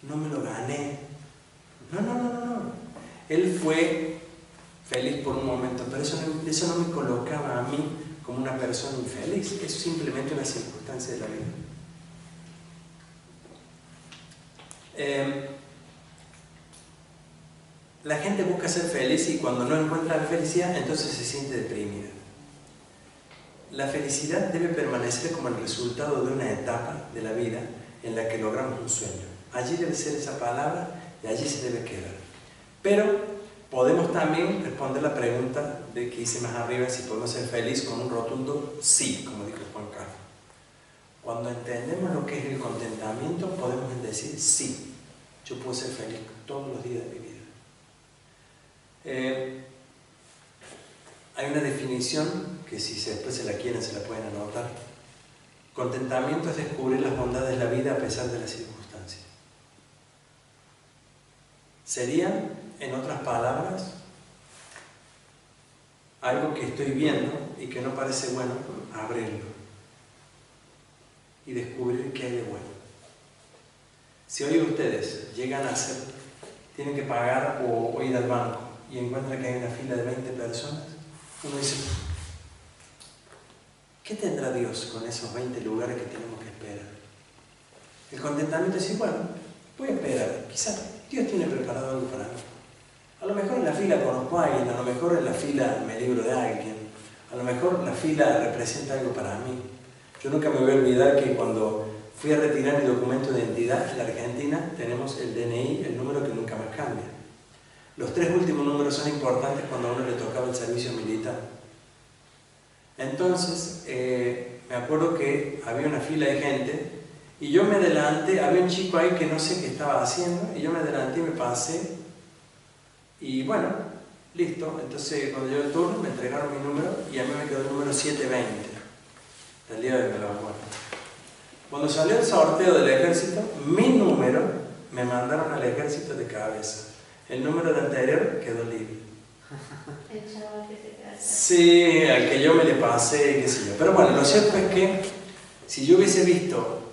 no me lo gané. No. Él fue feliz por un momento, pero eso no me colocaba a mí como una persona infeliz, es simplemente una circunstancia de la vida. La gente busca ser feliz y cuando no encuentra la felicidad, entonces se siente deprimida. La felicidad debe permanecer como el resultado de una etapa de la vida en la que logramos un sueño. Allí debe ser esa palabra y allí se debe quedar. Pero podemos también responder la pregunta que hice más arriba, si podemos ser felices con un rotundo sí, como dijo Juan Carlos. Cuando entendemos lo que es el contentamiento, podemos decir sí, yo puedo ser feliz todos los días de mi vida. Hay una definición que si después se la quieren se la pueden anotar. Contentamiento es descubrir las bondades de la vida a pesar de las circunstancias. Sería, en otras palabras, algo que estoy viendo y que no parece bueno, abrirlo y descubrir qué hay de bueno. Si hoy ustedes llegan a hacer, tienen que pagar o ir al banco y encuentran que hay una fila de 20 personas, uno dice, ¿qué tendrá Dios con esos 20 lugares que tenemos que esperar? El contentamiento es decir, bueno, voy a esperar, quizás Dios tiene preparado algo para mí. A lo mejor en la fila conozco a alguien, a lo mejor en la fila me libro de alguien, a lo mejor la fila representa algo para mí. Yo nunca me voy a olvidar que cuando fui a retirar mi documento de identidad en la Argentina, tenemos el DNI, el número que nunca más cambia. Los 3 últimos números son importantes cuando a uno le tocaba el servicio militar. Entonces, me acuerdo que había una fila de gente y yo me adelanté, había un chico ahí que no sé qué estaba haciendo y yo me adelanté y me pasé y bueno, listo. Entonces cuando llegó el turno me entregaron mi número y a mí me quedó el número 720. El día de hoy me lo acuerdo. Cuando salió el sorteo del ejército, mi número me mandaron al ejército de cabeza. El número del anterior quedó libre. El chaval que se casa. Sí, al que yo me le pasé, qué sé yo. Pero bueno, lo cierto es que si yo hubiese visto,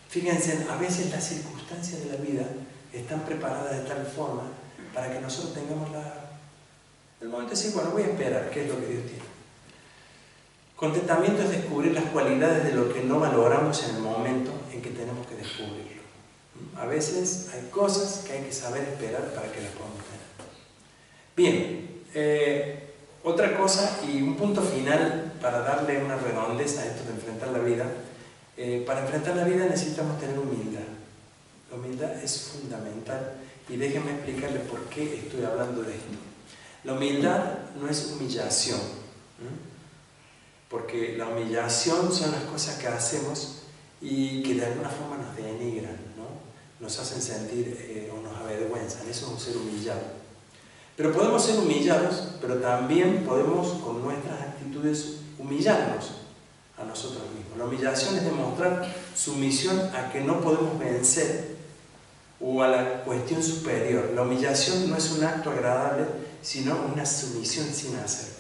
fíjense, a veces las circunstancias de la vida están preparadas de tal forma para que nosotros tengamos el momento de decir, bueno, voy a esperar, ¿qué es lo que Dios tiene? Contentamiento es descubrir las cualidades de lo que no valoramos en el momento en que tenemos que descubrirlo. A veces hay cosas que hay que saber esperar para que las podamos tener. Bien, otra cosa y un punto final para darle una redondez a esto de enfrentar la vida. Para enfrentar la vida necesitamos tener humildad. La humildad es fundamental y déjenme explicarles por qué estoy hablando de esto. La humildad no es humillación, porque la humillación son las cosas que hacemos y que de alguna forma nos denigran, ¿no? Nos hacen sentir o nos avergüenzan. Eso es un ser humillado. Pero podemos ser humillados, pero también podemos con nuestras actitudes humillarnos a nosotros mismos. La humillación es demostrar sumisión a que no podemos vencer o a la cuestión superior. La humillación no es un acto agradable, sino una sumisión sin hacerlo.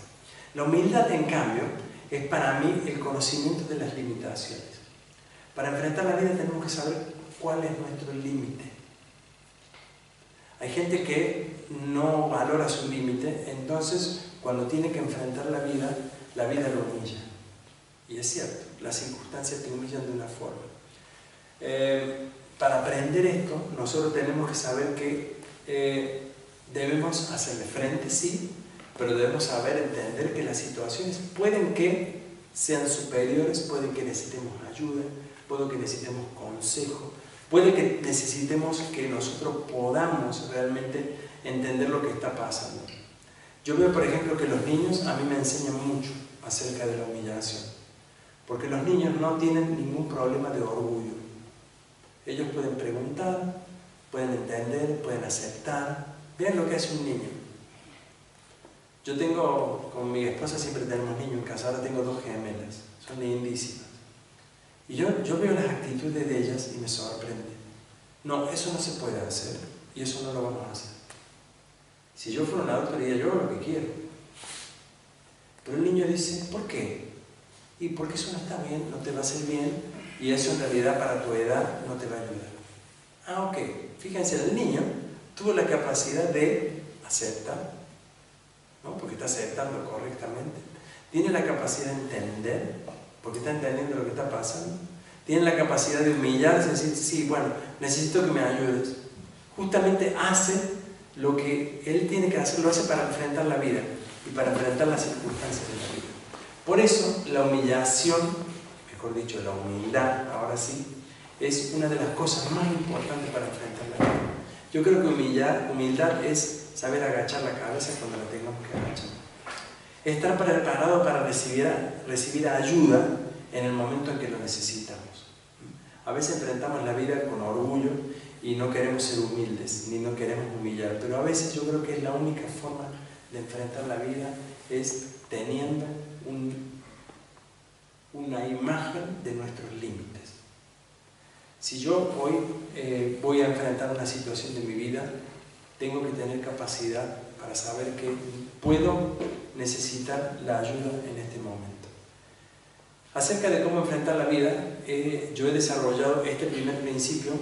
La humildad, en cambio, es para mí el conocimiento de las limitaciones. Para enfrentar la vida tenemos que saber cuál es nuestro límite. Hay gente que no valora su límite, entonces cuando tiene que enfrentar la vida lo humilla. Y es cierto, las circunstancias te humillan de una forma. Para aprender esto, nosotros tenemos que saber que debemos hacerle frente, sí, pero debemos saber entender que las situaciones pueden que sean superiores, pueden que necesitemos ayuda, puede que necesitemos consejo, puede que necesitemos que nosotros podamos realmente entender lo que está pasando. Yo veo, por ejemplo, que los niños a mí me enseñan mucho acerca de la humillación, porque los niños no tienen ningún problema de orgullo. Ellos pueden preguntar, pueden entender, pueden aceptar. Vean lo que es un niño. Yo tengo, con mi esposa siempre tenemos niños en casa, ahora tengo 2 gemelas, son lindísimas. Y yo veo las actitudes de ellas y me sorprende. No, eso no se puede hacer y eso no lo vamos a hacer. Si yo fuera un adulto diría, yo hago lo que quiero. Pero el niño dice, ¿por qué? Y porque eso no está bien, no te va a hacer bien y eso en realidad para tu edad no te va a ayudar. Ah, ok. Fíjense, el niño tuvo la capacidad de aceptar, ¿no? Porque está aceptando correctamente. Tiene la capacidad de entender, porque está entendiendo lo que está pasando. Tiene la capacidad de humillarse, decir, sí, bueno, necesito que me ayudes. Justamente hace lo que él tiene que hacer, lo hace para enfrentar la vida y para enfrentar las circunstancias de la vida. Por eso, la humillación, mejor dicho, la humildad, ahora sí, es una de las cosas más importantes para enfrentar la vida. Yo creo que humildad es saber agachar la cabeza cuando la tengamos que agachar. Estar preparado para recibir ayuda en el momento en que lo necesitamos. A veces enfrentamos la vida con orgullo y no queremos ser humildes, ni no queremos humillar, pero a veces yo creo que es la única forma de enfrentar la vida es teniendo una imagen de nuestros límites. Si yo hoy voy a enfrentar una situación de mi vida, tengo que tener capacidad para saber que puedo necesitar la ayuda en este momento. Acerca de cómo enfrentar la vida, yo he desarrollado este primer principio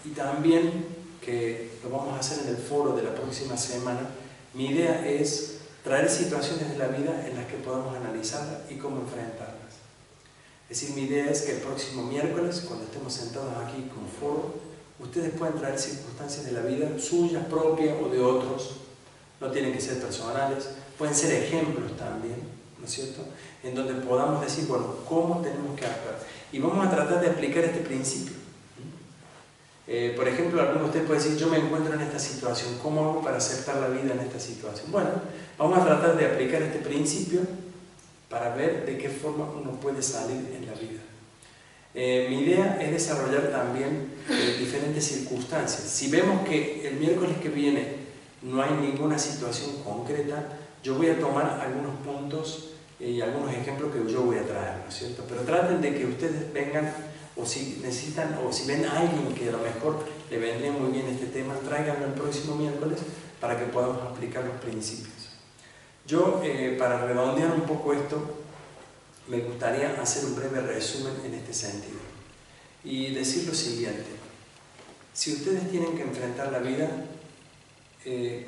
y también, que lo vamos a hacer en el foro de la próxima semana, mi idea es traer situaciones de la vida en las que podamos analizarlas y cómo enfrentarlas. Es decir, mi idea es que el próximo miércoles, cuando estemos sentados aquí como foro, ustedes puedan traer circunstancias de la vida suyas, propias o de otros. No tienen que ser personales, pueden ser ejemplos también, ¿no es cierto? En donde podamos decir, bueno, ¿cómo tenemos que actuar? Y vamos a tratar de aplicar este principio. Por ejemplo, alguno de ustedes puede decir, yo me encuentro en esta situación, ¿cómo hago para aceptar la vida en esta situación? Bueno, vamos a tratar de aplicar este principio para ver de qué forma uno puede salir en la vida. Mi idea es desarrollar también diferentes circunstancias. Si vemos que el miércoles que viene no hay ninguna situación concreta, yo voy a tomar algunos puntos y algunos ejemplos que yo voy a traer, ¿no es cierto? Pero traten de que ustedes vengan, o si necesitan, o si ven a alguien que a lo mejor le vendría muy bien este tema, tráiganlo el próximo miércoles para que podamos aplicar los principios. Yo, para redondear un poco esto, me gustaría hacer un breve resumen en este sentido y decir lo siguiente: si ustedes tienen que enfrentar la vida,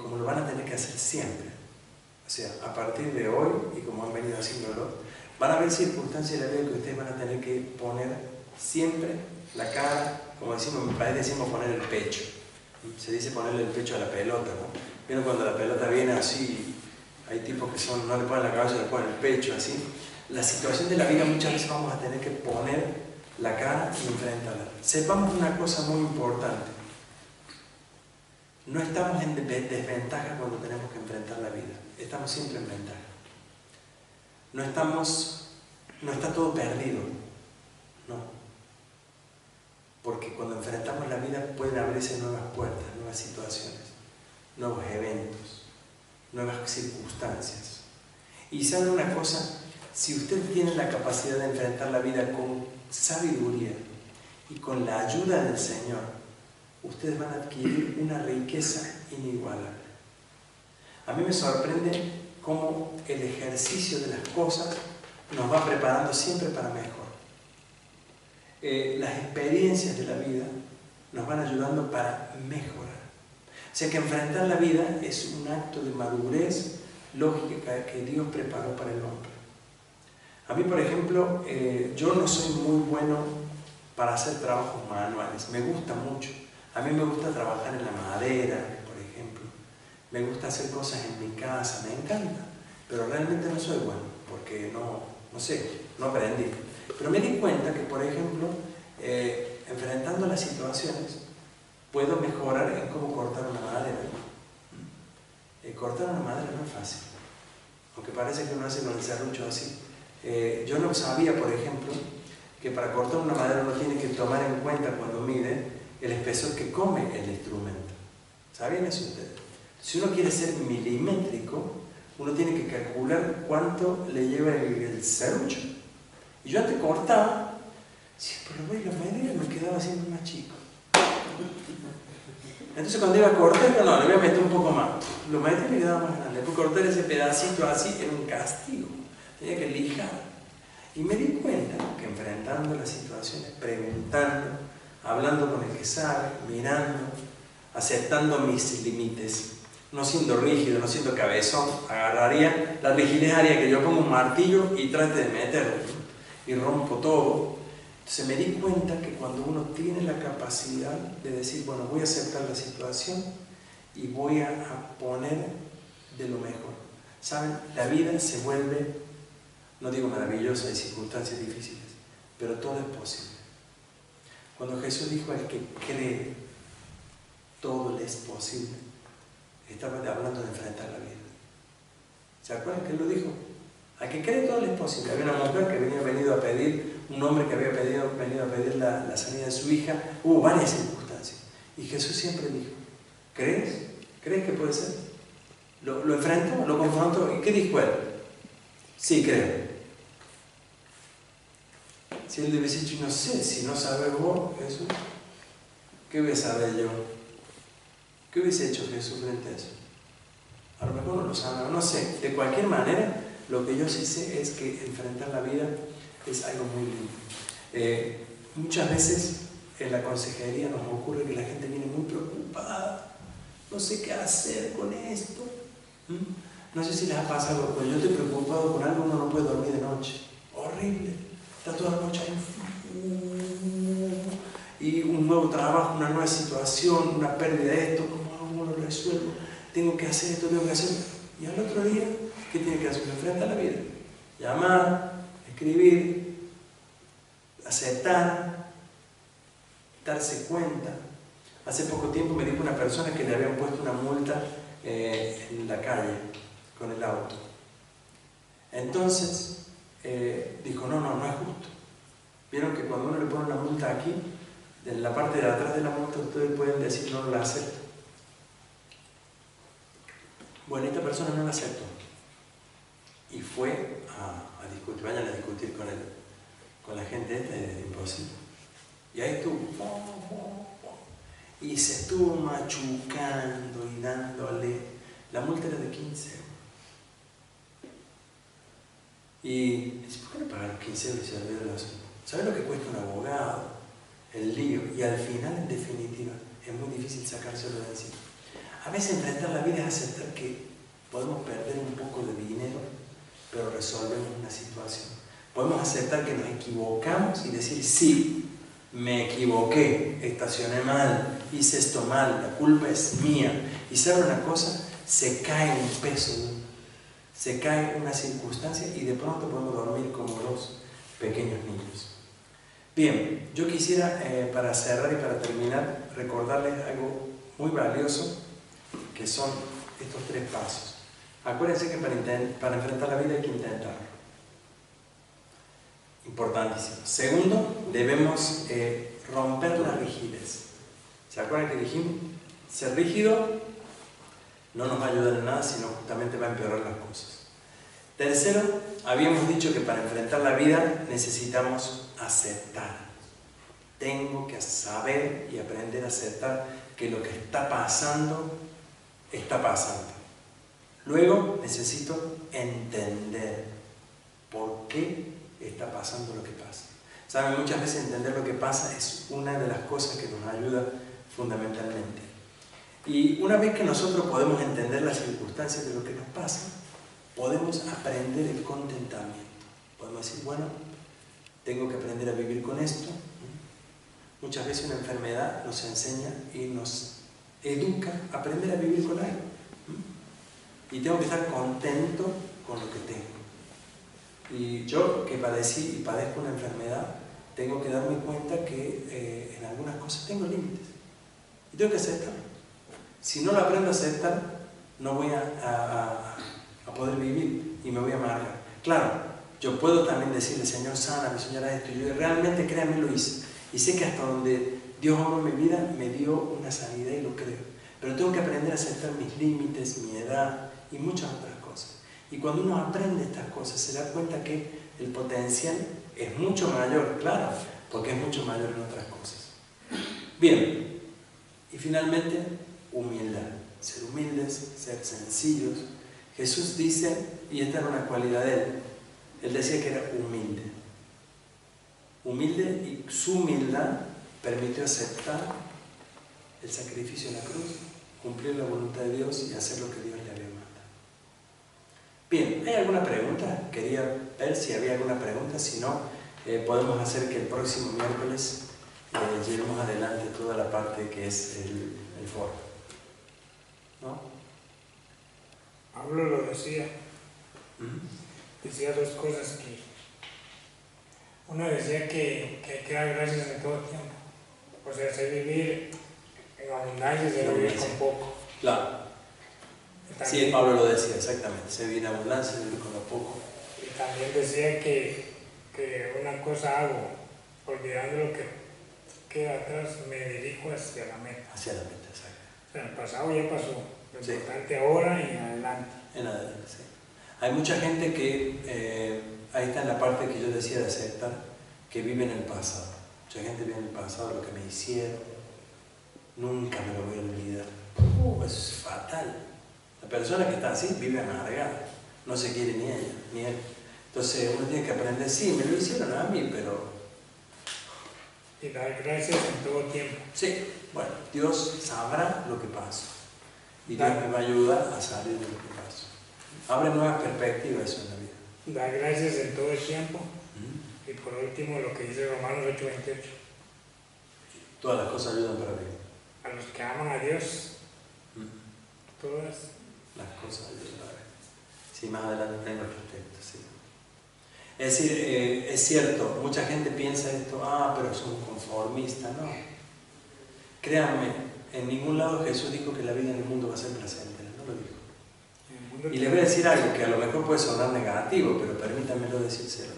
como lo van a tener que hacer siempre, o sea, a partir de hoy y como han venido haciéndolo, van a haber circunstancias de la vida que ustedes van a tener que poner siempre la cara, como decimos en mi país decimos poner el pecho. Se dice ponerle el pecho a la pelota, ¿no? Vieron cuando la pelota viene así, hay tipos que no le ponen la cabeza, le ponen el pecho así. La situación de la vida muchas veces vamos a tener que poner la cara y enfrentarla. Sepamos una cosa muy importante: no estamos en desventaja cuando tenemos que enfrentar la vida, estamos siempre en ventaja. No está todo perdido, no. Porque cuando enfrentamos la vida pueden abrirse nuevas puertas, nuevas situaciones, nuevos eventos, nuevas circunstancias. Y saben una cosa, si ustedes tienen la capacidad de enfrentar la vida con sabiduría y con la ayuda del Señor, ustedes van a adquirir una riqueza inigualable. A mí me sorprende cómo el ejercicio de las cosas nos va preparando siempre para mejor. Las experiencias de la vida nos van ayudando para mejorar. O sea que enfrentar la vida es un acto de madurez lógica que Dios preparó para el hombre. A mí, por ejemplo, yo no soy muy bueno para hacer trabajos manuales, me gusta mucho. A mí me gusta trabajar en la madera, por ejemplo. Me gusta hacer cosas en mi casa, me encanta. Pero realmente no soy bueno, porque no sé, no aprendí. Pero me di cuenta que, por ejemplo, enfrentando las situaciones, puedo mejorar en cómo cortar una madera. Cortar una madera no es fácil, aunque parece que uno hace con el serrucho así. Yo no sabía, por ejemplo, que para cortar una madera uno tiene que tomar en cuenta cuando mide el espesor que come el instrumento. ¿Sabían eso ustedes? Si uno quiere ser milimétrico, uno tiene que calcular cuánto le lleva el serrucho. Y yo antes cortaba, pero la madera me quedaba haciendo más chico. Entonces cuando iba a cortar, no, le voy a meter un poco más. Lo metí y me quedaba más grande. Después cortar ese pedacito así era un castigo. Tenía que lijar. Y me di cuenta que enfrentando las situaciones, preguntando, hablando con el que sabe, mirando, aceptando mis límites, no siendo rígido, no siendo cabezón, agarraría la rigidez, haría que yo ponga un martillo y trate de meterlo, ¿no? Y rompo todo. Entonces me di cuenta que cuando uno tiene la capacidad de decir, bueno, voy a aceptar la situación y voy a poner de lo mejor. ¿Saben? La vida se vuelve, no digo maravillosa, hay circunstancias difíciles, pero todo es posible. Cuando Jesús dijo al que cree, todo le es posible, estaba hablando de enfrentar la vida. ¿Se acuerdan que él lo dijo? Al que cree, todo le es posible. Había una mujer que había venido a pedir, un hombre que había venido a pedir la sanidad de su hija. Hubo varias circunstancias. Y Jesús siempre dijo, ¿crees? ¿Crees que puede ser? Lo enfrentó, lo confrontó. ¿Y qué dijo él? Sí, creo. Si él le hubiese dicho, no sé, si no sabes vos, Jesús, ¿qué voy a saber yo? ¿Qué hubiese hecho Jesús frente a eso? A lo mejor no lo sabe, no sé. De cualquier manera, lo que yo sí sé es que enfrentar la vida es algo muy lindo. Muchas veces en la consejería nos ocurre que la gente viene muy preocupada. No sé qué hacer con esto. No sé si les ha pasado, cuando yo estoy preocupado con algo, uno no puede dormir de noche. Horrible. Está toda la noche ahí. Y un nuevo trabajo, una nueva situación, una pérdida de esto, ¿cómo lo resuelvo? Tengo que hacer esto, tengo que hacer. Y al otro día, ¿qué tiene que hacer? Enfrenta la vida. Llamar, escribir, aceptar, darse cuenta. Hace poco tiempo me dijo una persona que le habían puesto una multa en la calle con el auto. Entonces dijo, no es justo. Vieron que cuando uno le pone una multa aquí, en la parte de atrás de la multa ustedes pueden decir no la acepto. Bueno, esta persona no la aceptó y fue a discutir, vayan a discutir con la gente esta, es imposible. Y ahí estuvo, y se estuvo machucando y dándole, la multa era de 15 euros. Y dice, ¿por qué no pagar 15 euros y se olvidó el asunto? ¿Sabes lo que cuesta un abogado? El lío, y al final, en definitiva, es muy difícil sacárselo de encima. A veces enfrentar la vida es aceptar que podemos perder un poco de dinero, pero resolvemos una situación. Podemos aceptar que nos equivocamos y decir, sí, me equivoqué, estacioné mal, hice esto mal, la culpa es mía. Y ¿saben una cosa? Se cae un peso, se cae una circunstancia y de pronto podemos dormir como dos pequeños niños. Bien, yo quisiera, para cerrar y para terminar, recordarles algo muy valioso, que son estos 3 pasos. Acuérdense que para enfrentar la vida hay que intentarlo. Importantísimo. Segundo, debemos romper la rigidez. ¿Se acuerdan que dijimos? Ser rígido no nos va a ayudar en nada, sino justamente va a empeorar las cosas. Tercero, habíamos dicho que para enfrentar la vida necesitamos aceptar. Tengo que saber y aprender a aceptar que lo que está pasando, está pasando. Luego necesito entender. por qué está pasando lo que pasa. Saben, muchas veces entender lo que pasa es una de las cosas que nos ayuda fundamentalmente. Y una vez que nosotros podemos entender las circunstancias de lo que nos pasa, podemos aprender el contentamiento. Podemos decir, bueno, tengo que aprender a vivir con esto. Muchas veces una enfermedad nos enseña y nos educa a aprender a vivir con algo. Y tengo que estar contento con lo que tengo. Y yo que padecí y padezco una enfermedad, tengo que darme cuenta que en algunas cosas tengo límites. Y tengo que aceptarlo. Si no lo aprendo a aceptar, no voy a poder vivir y me voy a amargar. Claro, yo puedo también decirle, Señor, sáname, Señor, esto. Yo realmente, créanme, lo hice. Y sé que hasta donde Dios obró en mi vida, me dio una sanidad y lo creo. Pero tengo que aprender a aceptar mis límites, mi edad y muchas otras cosas. Y cuando uno aprende estas cosas, se da cuenta que el potencial es mucho mayor, claro, porque es mucho mayor en otras cosas. Bien, y finalmente, humildad. Ser humildes, ser sencillos. Jesús dice, y esta era una cualidad de él decía que era humilde. Humilde, y su humildad permitió aceptar el sacrificio en la cruz, cumplir la voluntad de Dios y hacer lo que Dios le había mandado. Bien, ¿hay alguna pregunta? Quería ver si había alguna pregunta, si no, podemos hacer que el próximo miércoles llevemos adelante toda la parte que es el foro. ¿No? Pablo lo decía. Decía dos cosas que... Uno decía que hay que dar gracias en todo tiempo. O sea, sé vivir en abundancia, sé vivir con poco. Claro. También, sí, Pablo lo decía, exactamente. Sé vivir en abundancia, sé vivir con lo poco. Y también decía que una cosa hago, olvidando lo que queda atrás, me dirijo hacia la meta. Hacia la meta, exacto. O sea, el pasado ya pasó. Lo Sí. importante ahora y en adelante. En adelante, sí. Hay mucha gente que, ahí está en la parte que yo decía de aceptar, que vive en el pasado. Mucha gente vive en el pasado, lo que me hicieron, nunca me lo voy a olvidar. Eso es fatal. La persona que está así vive amargada, no se quiere ni ella, ni él. Entonces uno tiene que aprender, sí, me lo hicieron a mí, pero... Y dar gracias en todo tiempo. Sí, bueno, Dios sabrá lo que pasa. Y Dios me va a ayudar a salir de lo que pasa. Abre nuevas perspectivas eso en la vida. Dar gracias en todo el tiempo. Y por último, lo que dice Romanos 8:28. Todas las cosas ayudan para bien. A los que aman a Dios, todas las cosas ayudan para bien. Sí, más adelante tengo el texto, sí. Es decir, es cierto, mucha gente piensa esto, pero somos conformistas, no. Créanme, en ningún lado Jesús dijo que la vida en el mundo va a ser placentera, no lo dijo. Y les voy a decir algo que a lo mejor puede sonar negativo, pero permítanmelo decírselo.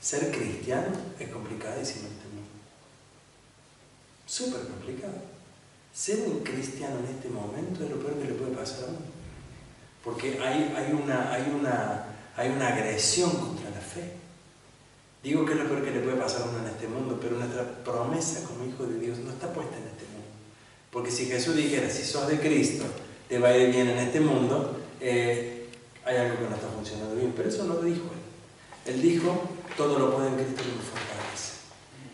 Ser cristiano es complicadísimo en este mundo. Súper complicado. Ser un cristiano en este momento es lo peor que le puede pasar a uno. Porque hay una agresión contra la fe. Digo que es lo peor que le puede pasar a uno en este mundo, pero nuestra promesa como hijo de Dios no está puesta en este mundo. Porque si Jesús dijera, si sos de Cristo, te va a ir bien en este mundo, hay algo que no está funcionando bien. Pero eso no lo dijo él. Él dijo, todo lo puede en Cristo que me fortalece.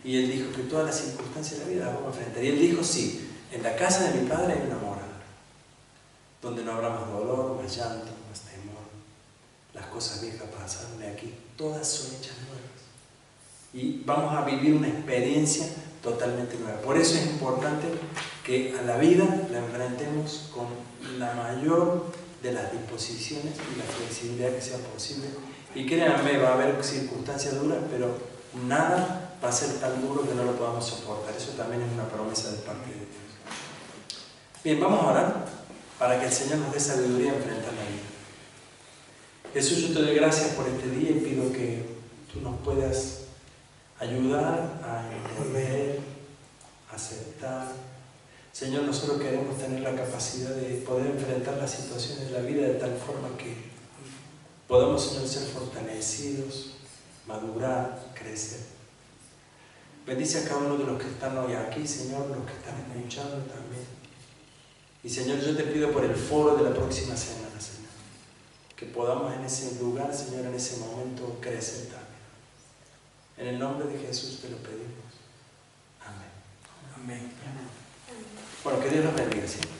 Y él dijo que todas las circunstancias de la vida las vamos a enfrentar. Y él dijo, sí, en la casa de mi Padre hay una morada, donde no habrá más dolor, más llanto, más temor. Las cosas viejas pasaron de aquí, todas son hechas nuevas. Y vamos a vivir una experiencia totalmente nueva. Por eso es importante que a la vida la enfrentemos con la mayor de las disposiciones y la flexibilidad que sea posible. Y créanme, va a haber circunstancias duras, pero nada va a ser tan duro que no lo podamos soportar. Eso también es una promesa de parte de Dios. Bien, vamos a orar para que el Señor nos dé sabiduría a enfrentar la vida. Jesús, yo te doy gracias por este día y pido que tú nos puedas ayudar a entender, a aceptar. Señor, nosotros queremos tener la capacidad de poder enfrentar las situaciones de la vida de tal forma que podamos, Señor, ser fortalecidos, madurar, crecer. Bendice a cada uno de los que están hoy aquí, Señor, los que están escuchando también. Y Señor, yo te pido por el foro de la próxima semana, Señor, que podamos en ese lugar, Señor, en ese momento crecer también. En el nombre de Jesús te lo pedimos. Amén. Amén. Bueno, que Dios los bendiga, Señor.